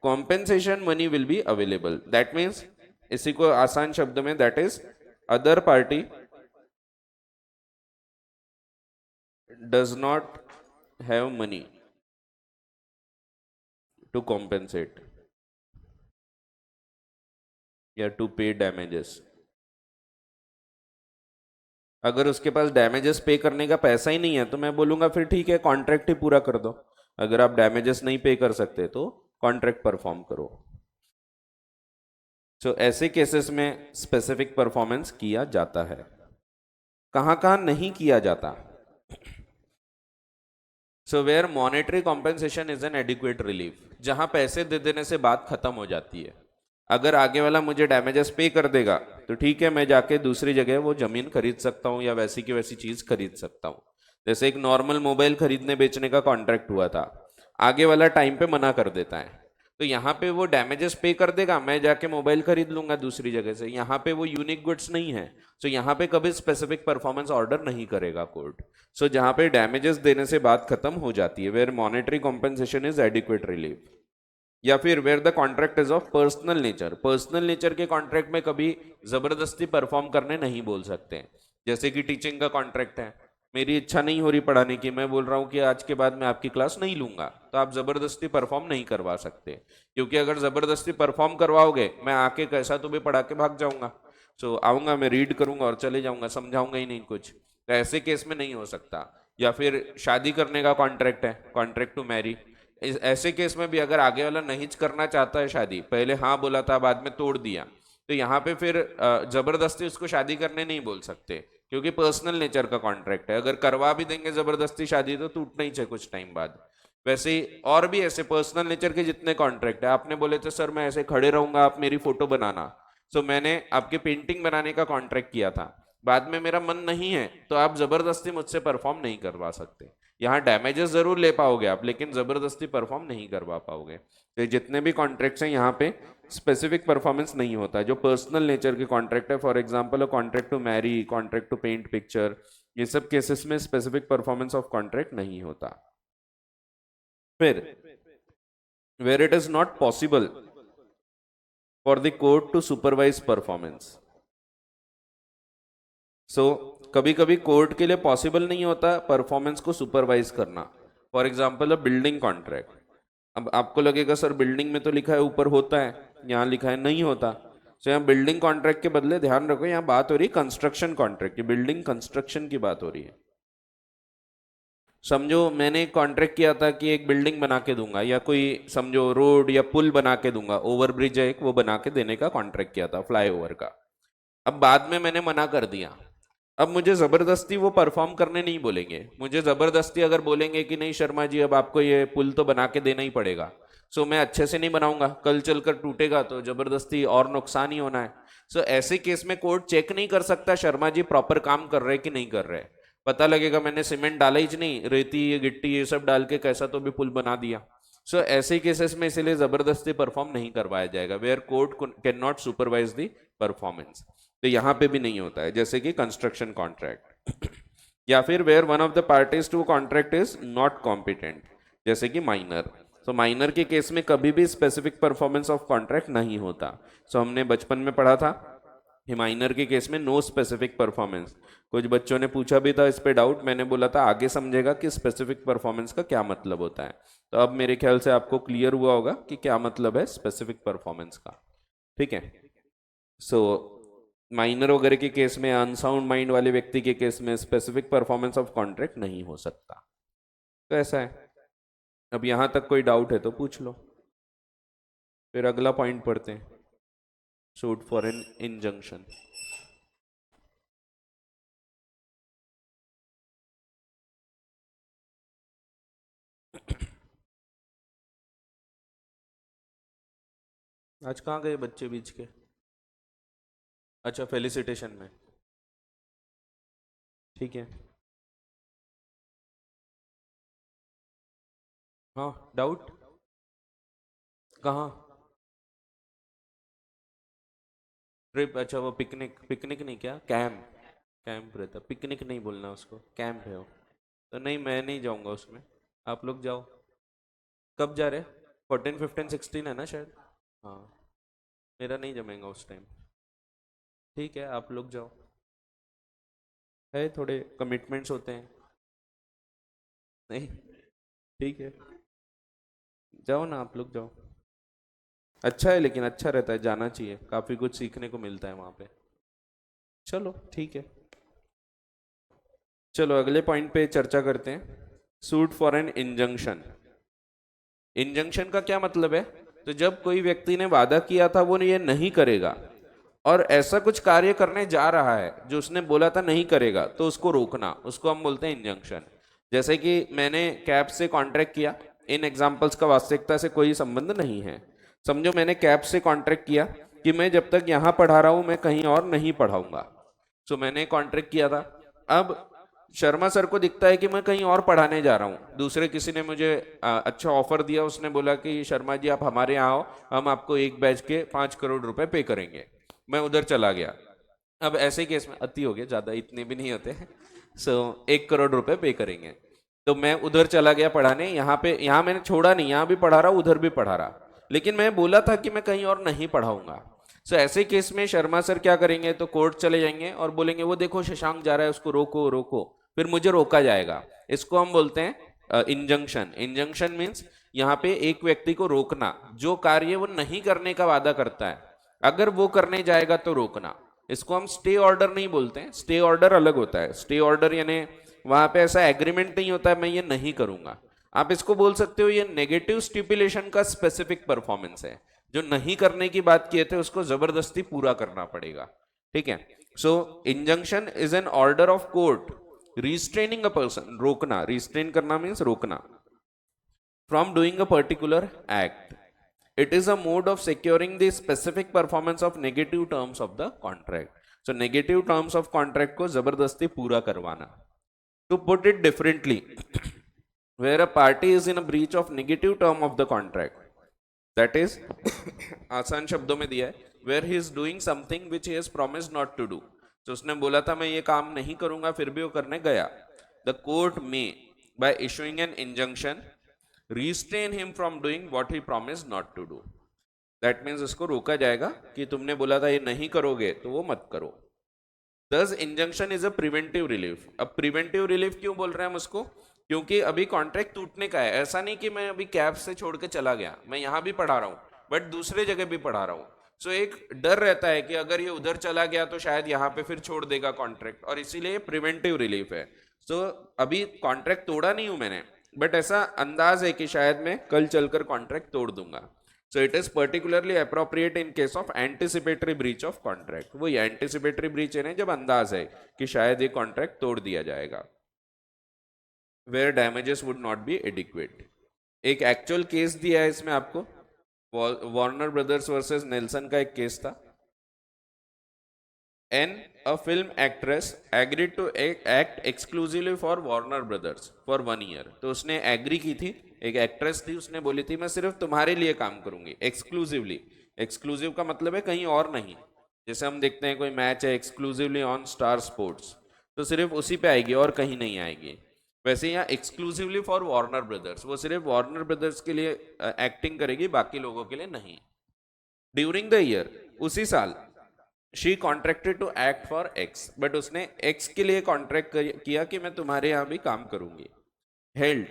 compensation money will be available, that means, इसी को आसान शब्द में, that is other party does not have money to compensate या टू पे डैमेजेस। अगर उसके पास डैमेजेस पे करने का पैसा ही नहीं है तो मैं बोलूंगा फिर ठीक है कॉन्ट्रैक्ट ही पूरा कर दो। अगर आप डैमेजेस नहीं पे कर सकते तो कॉन्ट्रैक्ट परफॉर्म करो। तो ऐसे केसेस में स्पेसिफिक परफॉर्मेंस किया जाता है। कहां कहां नहीं किया जाता? So where monetary compensation is an adequate relief, जहां पैसे दे देने से बात खत्म हो जाती है। अगर आगे वाला मुझे डैमेजेस पे कर देगा तो ठीक है, मैं जाके दूसरी जगह वो जमीन खरीद सकता हूँ या वैसी की वैसी चीज खरीद सकता हूँ। जैसे एक नॉर्मल मोबाइल खरीदने बेचने का कॉन्ट्रैक्ट हुआ था, आगे वाला टाइम पे मना कर देता है तो यहाँ पे वो डैमेजेस पे कर देगा, मैं जाके मोबाइल खरीद लूंगा दूसरी जगह से। यहाँ पे वो यूनिक गुड्स नहीं है, तो यहाँ पे कभी स्पेसिफिक परफॉर्मेंस ऑर्डर नहीं करेगा कोर्ट। सो जहाँ पे डैमेजेस देने से बात खत्म हो जाती है, where monetary compensation is adequate relief. या फिर where the contract is of personal nature, personal nature के कॉन्ट्रैक्ट में कभी जबरदस्ती परफॉर्म करने नहीं बोल सकते। जैसे कि टीचिंग का कॉन्ट्रैक्ट है, मेरी इच्छा नहीं हो रही पढ़ाने की, मैं बोल रहा हूँ कि आज के बाद मैं आपकी क्लास नहीं लूंगा, तो आप जबरदस्ती परफॉर्म नहीं करवा सकते। क्योंकि अगर जबरदस्ती परफॉर्म करवाओगे मैं आके कैसा तो भी पढ़ा के भाग जाऊंगा। सो आऊंगा, मैं रीड करूंगा और चले जाऊंगा, समझाऊंगा ही नहीं कुछ, तो ऐसे केस में नहीं हो सकता। या फिर शादी करने का कॉन्ट्रैक्ट है, कॉन्ट्रैक्ट टू मैरी, ऐसे केस में भी अगर आगे वाला नहीं करना चाहता है शादी, पहले हाँ बोला था बाद में तोड़ दिया, तो यहाँ पे फिर जबरदस्ती उसको शादी करने नहीं बोल सकते, क्योंकि पर्सनल नेचर का कॉन्ट्रैक्ट है। अगर करवा भी देंगे जबरदस्ती शादी तो टूटना ही चाहिए कुछ टाइम बाद। वैसे ही और भी ऐसे पर्सनल नेचर के जितने कॉन्ट्रैक्ट है, आपने बोले थे सर मैं ऐसे खड़े रहूंगा आप मेरी फोटो बनाना, सो मैंने आपकी पेंटिंग बनाने का कॉन्ट्रैक्ट किया था, बाद में मेरा मन नहीं है तो आप जबरदस्ती मुझसे परफॉर्म नहीं करवा सकते। यहाँ डैमेजेस जरूर ले पाओगे आप, लेकिन जबरदस्ती परफॉर्म नहीं करवा पाओगे। तो ये जितने भी कॉन्ट्रैक्ट्स हैं यहाँ पे स्पेसिफिक परफॉर्मेंस नहीं होता है। जो पर्सनल नेचर के कॉन्ट्रैक्ट है, for example contract to marry, contract to paint picture, ये सब केसेस में स्पेसिफिक परफॉर्मेंस ऑफ कॉन्ट्रैक्ट नहीं होता। फिर where it is not possible for the court to supervise performance. So कभी कभी कोर्ट के लिए पॉसिबल नहीं होता परफॉर्मेंस को सुपरवाइज करना। For example a building contract, अब आपको लगेगा सर बिल्डिंग में तो लिखा है ऊपर होता है, यहाँ लिखा है नहीं होता। तो यहाँ बिल्डिंग कॉन्ट्रैक्ट के बदले ध्यान रखो यहाँ बात हो रही है कंस्ट्रक्शन कॉन्ट्रैक्ट की, बिल्डिंग कंस्ट्रक्शन की बात हो रही है। समझो मैंने एक कॉन्ट्रैक्ट किया था कि एक बिल्डिंग बना के दूंगा, या कोई समझो रोड या पुल बना के दूंगा, ओवर ब्रिज है एक, वो बना के देने का कॉन्ट्रैक्ट किया था, फ्लाईओवर का। अब बाद में मैंने मना कर दिया, अब मुझे जबरदस्ती वो परफॉर्म करने नहीं बोलेंगे। मुझे जबरदस्ती अगर बोलेंगे कि नहीं शर्मा जी अब आपको ये पुल तो बना के देना ही पड़ेगा, सो मैं अच्छे से नहीं बनाऊंगा, कल चलकर टूटेगा तो जबरदस्ती और नुकसान ही होना है। सो ऐसे केस में कोर्ट चेक नहीं कर सकता शर्मा जी प्रॉपर काम कर रहे कि नहीं कर रहे। पता लगेगा मैंने सीमेंट डाला ही नहीं, रेती ये गिट्टी ये सब डाल के कैसा तो भी पुल बना दिया। सो ऐसे केसेस में इसीलिए जबरदस्ती परफॉर्म नहीं करवाया जाएगा, where court can not supervise the performance. तो यहां पे भी नहीं होता है, जैसे कि कंस्ट्रक्शन कॉन्ट्रैक्ट या फिर where one of the parties to contract is not competent, जैसे कि माइनर। तो माइनर के केस में कभी भी स्पेसिफिक परफॉर्मेंस ऑफ कॉन्ट्रैक्ट नहीं होता। सो हमने बचपन में पढ़ा था कि माइनर के केस में नो स्पेसिफिक परफॉर्मेंस। कुछ बच्चों ने पूछा भी था इस पे डाउट, मैंने बोला था आगे समझेगा कि स्पेसिफिक परफॉर्मेंस का क्या मतलब होता है। तो अब मेरे ख्याल से आपको क्लियर हुआ होगा कि क्या मतलब है स्पेसिफिक परफॉर्मेंस का। ठीक है। सो माइनर वगैरह के केस में, अनसाउंड माइंड वाले व्यक्ति के केस में स्पेसिफिक परफॉर्मेंस ऑफ कॉन्ट्रैक्ट नहीं हो सकता। तो ऐसा है। अब यहां तक कोई डाउट है तो पूछ लो, फिर अगला पॉइंट पढ़ते हैं, सूट फॉर एन इंजंक्शन। आज कहाँ गए बच्चे बीच के? अच्छा, फेलिसिटेशन में। ठीक है। हाँ, डाउट? कहाँ? ट्रिप? अच्छा, वो पिकनिक, पिकनिक नहीं, क्या कैंप? कैंप रहता, पिकनिक नहीं बोलना उसको, कैंप है वो। तो नहीं, मैं नहीं जाऊंगा उसमें। आप लोग जाओ। कब जा रहे? 14, 15, 16 है ना शायद। हाँ, मेरा नहीं जमेगा उस टाइम। ठीक है, आप लोग जाओ। है, थोड़े कमिटमेंट्स होते हैं। नहीं, ठीक है, जाओ ना, आप लोग जाओ। अच्छा है, लेकिन अच्छा रहता है, जाना चाहिए, काफ़ी कुछ सीखने को मिलता है वहाँ पे। चलो ठीक है। चलो अगले पॉइंट पे चर्चा करते हैं। Suit for an injunction. Injunction का क्या मतलब है? तो जब कोई व्यक्ति ने वादा किया था वो ये नहीं करेगा, और ऐसा कुछ कार्य करने जा रहा है जो उसने बोला था नहीं करेगा, तो उसको रोकना, उसको हम बोलते हैं इंजंक्शन। जैसे कि मैंने कैब से कॉन्ट्रैक्ट किया। इन एग्जाम्पल्स का वास्तविकता से कोई संबंध नहीं है। समझो मैंने कैब से कॉन्ट्रैक्ट किया कि मैं जब तक यहाँ पढ़ा रहा हूँ मैं कहीं और नहीं पढ़ाऊंगा। सो मैंने कॉन्ट्रैक्ट किया था। अब शर्मा सर को दिखता है कि मैं कहीं और पढ़ाने जा रहा हूँ, दूसरे किसी ने मुझे अच्छा ऑफर दिया, उसने बोला कि शर्मा जी आप हमारे यहाँ आओ, हम आपको एक बैच के 5 करोड़ रुपए पे करेंगे। मैं उधर चला गया। अब ऐसे केस में अति हो गया, ज्यादा इतने भी नहीं होते। सो 1 करोड़ रुपए पे करेंगे। तो मैं उधर चला गया पढ़ाने, यहाँ पे, यहाँ मैंने छोड़ा नहीं, यहाँ भी पढ़ा रहा, उधर भी पढ़ा रहा, लेकिन मैं बोला था कि मैं कहीं और नहीं पढ़ाऊंगा। सो ऐसे केस में शर्मा सर क्या करेंगे, तो कोर्ट चले जाएंगे और बोलेंगे वो देखो शशांक जा रहा है, उसको रोको रोको। फिर मुझे रोका जाएगा। इसको हम बोलते हैं इंजंक्शन। इंजंक्शन मीन्स यहाँ पे एक व्यक्ति को रोकना, जो कार्य वो नहीं करने का वादा करता है, अगर वो करने जाएगा तो रोकना। इसको हम स्टे ऑर्डर नहीं बोलते हैं, स्टे ऑर्डर अलग होता है। स्टे ऑर्डर यानी वहां पे ऐसा एग्रीमेंट नहीं होता है मैं ये नहीं करूंगा। आप इसको बोल सकते हो ये नेगेटिव स्टिपुलेशन का स्पेसिफिक परफॉर्मेंस है। जो नहीं करने की बात किए थे उसको जबरदस्ती पूरा करना पड़ेगा। ठीक है। So injunction is an order of court restraining a person, रोकना, रिस्ट्रेन करना मीन्स रोकना, from doing a particular act. It is a mode of securing the specific performance of negative terms of the contract. So negative terms of contract को जबरदस्ती पूरा करवाना. To put it differently, where a party is in a breach of negative term of the contract, that is आसान शब्दों में दिया है, where he is doing something which he has promised not to do. तो उसने बोला था मैं ये काम नहीं करूंगा, फिर भी वो करने गया. The court may, by issuing an injunction, restrain him from doing what he promised not to do. That means उसको रोका जाएगा कि तुमने बोला था ये नहीं करोगे तो वो मत करो. Thus injunction is a preventive relief. अब प्रिवेंटिव रिलीफ क्यों बोल रहे हैं हम उसको? क्योंकि अभी कॉन्ट्रैक्ट टूटने का है। ऐसा नहीं कि मैं अभी कैब से छोड़ के चला गया, मैं यहाँ भी पढ़ा रहा हूँ बट दूसरे जगह भी पढ़ा रहा हूँ। सो एक डर रहता है कि अगर ये उधर चला गया तो शायद यहाँ पे फिर छोड़ देगा कॉन्ट्रैक्ट, और इसीलिए प्रिवेंटिव रिलीफ है. सो अभी कॉन्ट्रैक्ट तोड़ा नहीं हूं मैंने, बट ऐसा अंदाज है कि शायद मैं कल चलकर कॉन्ट्रैक्ट तोड़ दूंगा. So it is particularly appropriate in case of anticipatory breach of contract. वो ये anticipatory breach है ना, जब अंदाज है कि शायद ये कॉन्ट्रैक्ट तोड़ दिया जाएगा. Where damages would not be adequate. एक एक्चुअल केस दिया है इसमें आपको, वार्नर ब्रदर्स वर्सेस नेल्सन का एक केस था. A film actress agreed to act exclusively for Warner Brothers for 1 year. तो उसने एग्री की थी, एक एक्ट्रेस थी, उसने बोली थी मैं सिर्फ तुम्हारे लिए काम करूंगी एक्सक्लूसिवली. एक्सक्लूसिव का मतलब है कहीं और नहीं. जैसे हम देखते हैं कोई मैच है एक्सक्लूसिवली ऑन स्टार स्पोर्ट्स, तो सिर्फ उसी पे आएगी और कहीं नहीं आएगी. वैसे यहाँ एक्सक्लूसिवली फॉर वार्नर ब्रदर्स, वो सिर्फ वार्नर ब्रदर्स के लिए एक्टिंग करेगी, बाकी लोगों के लिए नहीं. ड्यूरिंग द ईयर, उसी साल, she contracted to act for X, but उसने एक्स के लिए कॉन्ट्रैक्ट किया कि मैं तुम्हारे यहां भी काम करूंगी. Held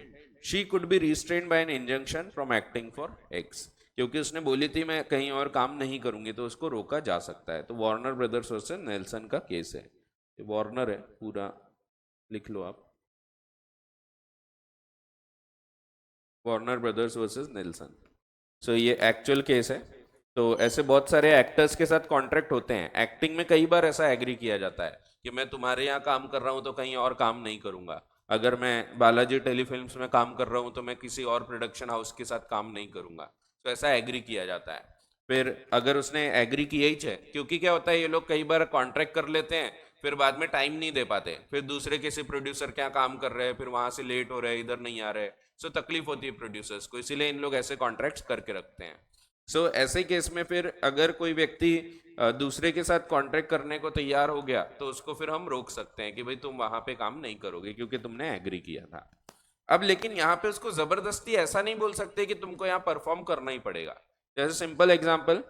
she could be restrained by an injunction from acting for X. क्योंकि उसने बोली थी मैं कहीं और काम नहीं करूंगी, तो उसको रोका जा सकता है. तो वार्नर ब्रदर्स वर्सेस नेल्सन का केस है. ये वार्नर है, पूरा लिख लो आप, वार्नर ब्रदर्स वर्सेस नेल्सन. सो ये एक्चुअल केस है. तो ऐसे बहुत सारे एक्टर्स के साथ कॉन्ट्रैक्ट होते हैं. एक्टिंग में कई बार ऐसा एग्री किया जाता है कि मैं तुम्हारे यहाँ काम कर रहा हूँ तो कहीं और काम नहीं करूंगा. अगर मैं बालाजी टेलीफिल्म्स में काम कर रहा हूँ तो मैं किसी और प्रोडक्शन हाउस के साथ काम नहीं करूंगा. तो ऐसा एग्री किया जाता है. फिर अगर उसने एग्री किया ही है, क्योंकि क्या होता है ये लोग कई बार कॉन्ट्रैक्ट कर लेते हैं, फिर बाद में टाइम नहीं दे पाते, फिर दूसरे किसी प्रोड्यूसर क्या काम कर रहे हैं, फिर वहां से लेट हो रहे हैं, इधर नहीं आ रहे, सो तकलीफ होती है प्रोड्यूसर्स को, इसीलिए इन लोग ऐसे कॉन्ट्रैक्ट्स करके रखते हैं। सो ऐसे केस में फिर अगर कोई व्यक्ति दूसरे के साथ कॉन्ट्रैक्ट करने को तैयार हो गया तो उसको फिर हम रोक सकते हैं कि भाई तुम वहां पे काम नहीं करोगे क्योंकि तुमने एग्री किया था। अब लेकिन यहाँ पे उसको जबरदस्ती ऐसा नहीं बोल सकते कि तुमको यहाँ परफॉर्म करना ही पड़ेगा। जैसे सिंपल एग्जांपल,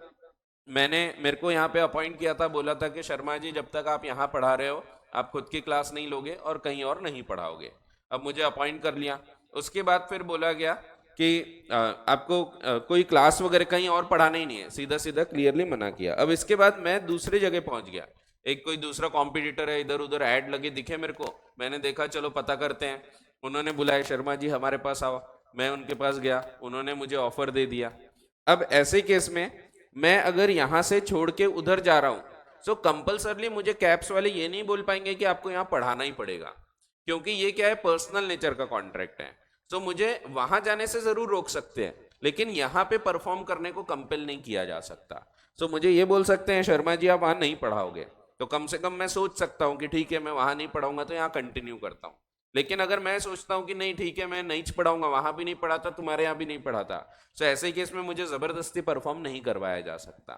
मेरे को यहाँ पे अपॉइंट किया था, बोला था कि शर्मा जी जब तक आप यहाँ पढ़ा रहे हो आप खुद की क्लास नहीं लोगे और कहीं और नहीं पढ़ाओगे। अब मुझे अपॉइंट कर लिया, उसके बाद फिर बोला गया कि आपको कोई क्लास वगैरह कहीं और पढ़ाना ही नहीं है, सीधा सीधा क्लियरली मना किया। अब इसके बाद मैं दूसरी जगह पहुंच गया, एक कोई दूसरा कॉम्पिटिटर है, इधर उधर ऐड लगे दिखे मेरे को, मैंने देखा चलो पता करते हैं, उन्होंने बुलाया शर्मा जी हमारे पास आओ, मैं उनके पास गया, उन्होंने मुझे ऑफर दे दिया। अब ऐसे केस में मैं अगर यहां से छोड़ के उधर जा रहा हूं, सो कंपलसरली मुझे कैप्स वाले ये नहीं बोल पाएंगे कि आपको यहाँ पढ़ाना ही पड़ेगा, क्योंकि ये क्या है पर्सनल नेचर का कॉन्ट्रैक्ट है। सो मुझे वहां जाने से जरूर रोक सकते हैं, लेकिन यहाँ पे परफॉर्म करने को कंपेल नहीं किया जा सकता। सो मुझे ये बोल सकते हैं शर्मा जी आप वहां नहीं पढ़ाओगे, तो कम से कम मैं सोच सकता हूँ कि ठीक है मैं वहां नहीं पढ़ाऊंगा तो यहाँ कंटिन्यू करता हूँ। लेकिन अगर मैं सोचता हूँ कि नहीं ठीक है मैं नहीं पढ़ाऊंगा, वहां भी नहीं पढ़ाता, तुम्हारे यहाँ भी नहीं पढ़ाता, सो ऐसे केस में मुझे जबरदस्ती परफॉर्म नहीं करवाया जा सकता।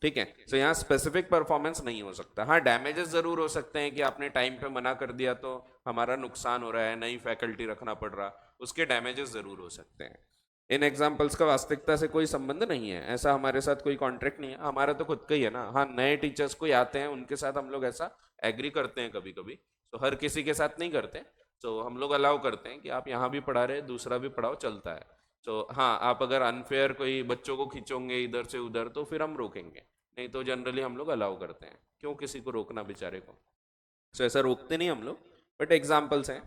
ठीक है, सो यहाँ स्पेसिफिक परफॉर्मेंस नहीं हो सकता। हाँ डैमेजेस जरूर हो सकते हैं कि आपने टाइम पे मना कर दिया तो हमारा नुकसान हो रहा है, नई फैकल्टी रखना पड़ रहा, उसके डैमेजेस जरूर हो सकते हैं। इन एग्जाम्पल्स का वास्तविकता से कोई संबंध नहीं है, ऐसा हमारे साथ कोई कॉन्ट्रैक्ट नहीं है, हमारा तो खुद का ही है ना। हाँ नए टीचर्स कोई आते हैं उनके साथ हम लोग ऐसा एग्री करते हैं कभी कभी, तो हर किसी के साथ नहीं करते, तो हम लोग अलाउ करते हैं कि आप यहाँ भी पढ़ा रहे दूसरा भी पढ़ाओ, चलता है। तो हाँ आप अगर अनफेयर कोई बच्चों को खींचोगे इधर से उधर तो फिर हम रोकेंगे, नहीं तो जनरली हम लोग अलाउ करते हैं, क्यों किसी को रोकना बेचारे को। सो ऐसा रोकते नहीं हम लोग, बट एग्जाम्पल्स हैं।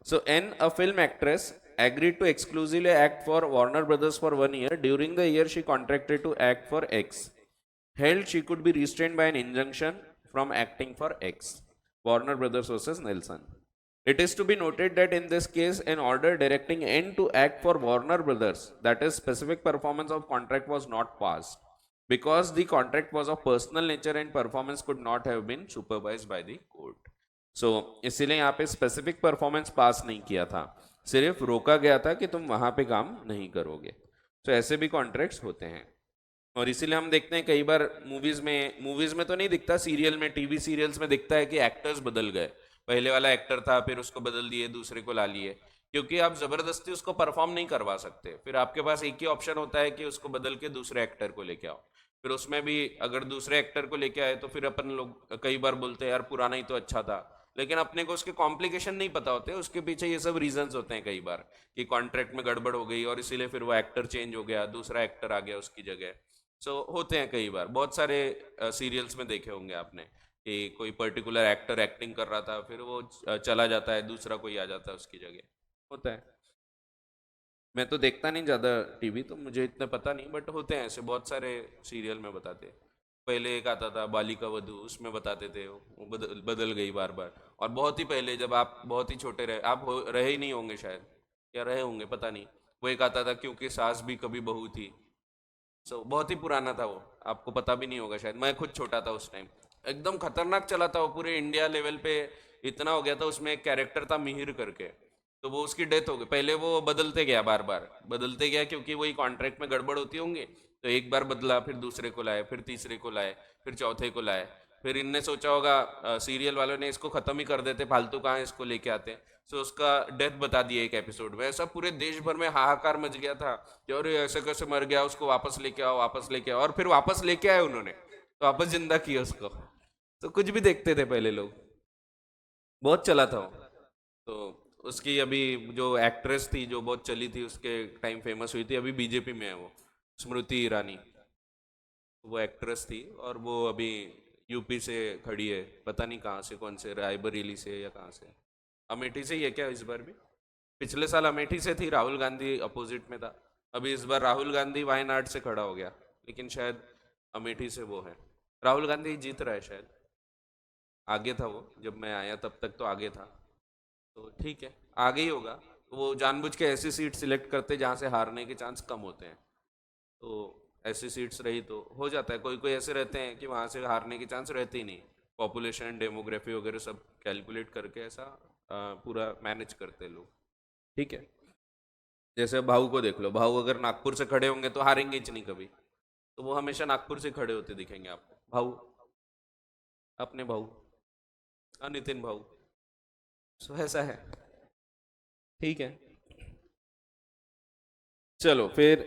So an a film actress agreed to exclusively act for Warner Brothers for 1 year. During the year she contracted to act for X, held she could be restrained by an injunction from acting for X. Warner Brothers versus Nelson. It is to be noted that in this case, an order directing N to act for Warner Brothers, that is, specific performance of contract, was not passed because the contract was of personal nature and performance could not have been supervised by the court. So, इसीलिए यहाँ पे specific performance पास नहीं किया था, सिर्फ रोका गया था कि तुम वहां पे काम नहीं करोगे। तो ऐसे भी कॉन्ट्रैक्ट्स होते हैं, और इसीलिए हम देखते हैं कई बार मूवीज में तो नहीं दिखता, सीरियल में, टीवी सीरियल्स में दिखता है कि एक्टर्स बदल गए, पहले वाला एक्टर था फिर उसको बदल दिए दूसरे को ला लिए, क्योंकि आप जबरदस्ती उसको परफॉर्म नहीं करवा सकते, फिर आपके पास एक ही ऑप्शन होता है कि उसको बदल के दूसरे एक्टर को लेके आओ। फिर उसमें भी अगर दूसरे एक्टर को लेके आए तो फिर अपन लोग कई बार बोलते हैं यार पुराना ही तो अच्छा था, लेकिन अपने को उसके कॉम्प्लिकेशन नहीं पता होते, उसके पीछे ये सब रीजंस होते हैं कई बार कि कॉन्ट्रैक्ट में गड़बड़ हो गई और इसीलिए फिर वो एक्टर चेंज हो गया, दूसरा एक्टर आ गया उसकी जगह। होते हैं कई बार, बहुत सारे सीरियल्स में देखे होंगे आपने कि कोई पर्टिकुलर एक्टर एक्टिंग कर रहा था फिर वो चला जाता है, दूसरा कोई आ जाता है उसकी जगह, होता है। मैं तो देखता नहीं ज़्यादा टीवी, तो मुझे इतना पता नहीं, बट होते हैं ऐसे बहुत सारे सीरियल में बताते हैं। पहले एक आता था बालिका वधू, उसमें बताते थे वो बदल गई बार बार। और बहुत ही पहले जब आप बहुत ही छोटे रहे, आप रहे ही नहीं होंगे शायद, या रहे होंगे पता नहीं, वो एक आता था क्योंकि सास भी कभी बहू थी। बहुत ही पुराना था वो, आपको पता भी नहीं होगा शायद, मैं खुद छोटा था उस टाइम, एकदम खतरनाक चला था वो, पूरे इंडिया लेवल पे इतना हो गया था। उसमें एक कैरेक्टर था मिहिर करके, तो वो उसकी डेथ हो गई, पहले वो बदलते गया, बार बार बदलते गया क्योंकि वही कॉन्ट्रैक्ट में गड़बड़ होती होंगी, तो एक बार बदला, फिर दूसरे को लाए, फिर तीसरे को लाए, फिर चौथे को लाए, फिर इनने सोचा होगा सीरियल वालों ने इसको खत्म ही कर देते, फालतू कहाँ इसको लेके आते, सो उसका डेथ बता दिया एक एपिसोड में। ऐसा पूरे देश भर में हाहाकार मच गया था कि अरे ऐसे कैसे मर गया, उसको वापस लेके आओ, वापस लेके आओ, और फिर वापस लेके आए उन्होंने, तो वापस जिंदा किया उसको। तो कुछ भी देखते थे पहले लोग, बहुत चला था वो। तो उसकी अभी जो एक्ट्रेस थी जो बहुत चली थी उसके टाइम फेमस हुई थी, अभी बीजेपी में है वो, स्मृति ईरानी, वो एक्ट्रेस थी, और वो अभी यूपी से खड़ी है, पता नहीं कहाँ से, कौन से रायबरेली से या कहाँ से, अमेठी से ही है क्या इस बार भी। पिछले साल अमेठी से थी, राहुल गांधी अपोजिट में था, अभी इस बार राहुल गांधी वायनाड से खड़ा हो गया, लेकिन शायद अमेठी से वो है, राहुल गांधी जीत रहा है शायद, आगे था वो जब मैं आया तब तक तो आगे था, तो ठीक है आगे ही होगा। वो जानबूझ के ऐसी सीट सिलेक्ट करते जहाँ से हारने के चांस कम होते हैं, तो ऐसी सीट्स रही तो हो जाता है। कोई कोई ऐसे रहते हैं कि वहाँ से हारने की चांस रहते ही नहीं, पॉपुलेशन डेमोग्राफी वगैरह सब कैलकुलेट करके ऐसा पूरा मैनेज करते हैं लोग। ठीक है, जैसे अब भाऊ को देख लो, भाऊ अगर नागपुर से खड़े होंगे तो हारेंगे ही नहीं कभी, तो वो हमेशा नागपुर से खड़े होते दिखेंगे आपको। भाऊ, अपने भाऊ, नितिन भाऊ, सो ऐसा है। ठीक है, चलो फिर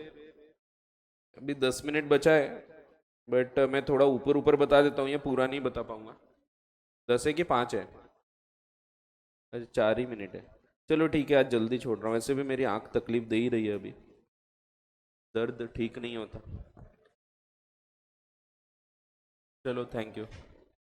अभी 10 मिनट बचा है, बट मैं थोड़ा ऊपर ऊपर बता देता हूँ, ये पूरा नहीं बता पाऊंगा। 10 है कि 5 है? अच्छा, 4 ही मिनट है। चलो ठीक है, आज जल्दी छोड़ रहा हूँ, वैसे भी मेरी आंख तकलीफ दे ही रही है अभी, दर्द ठीक नहीं होता। चलो, थैंक यू।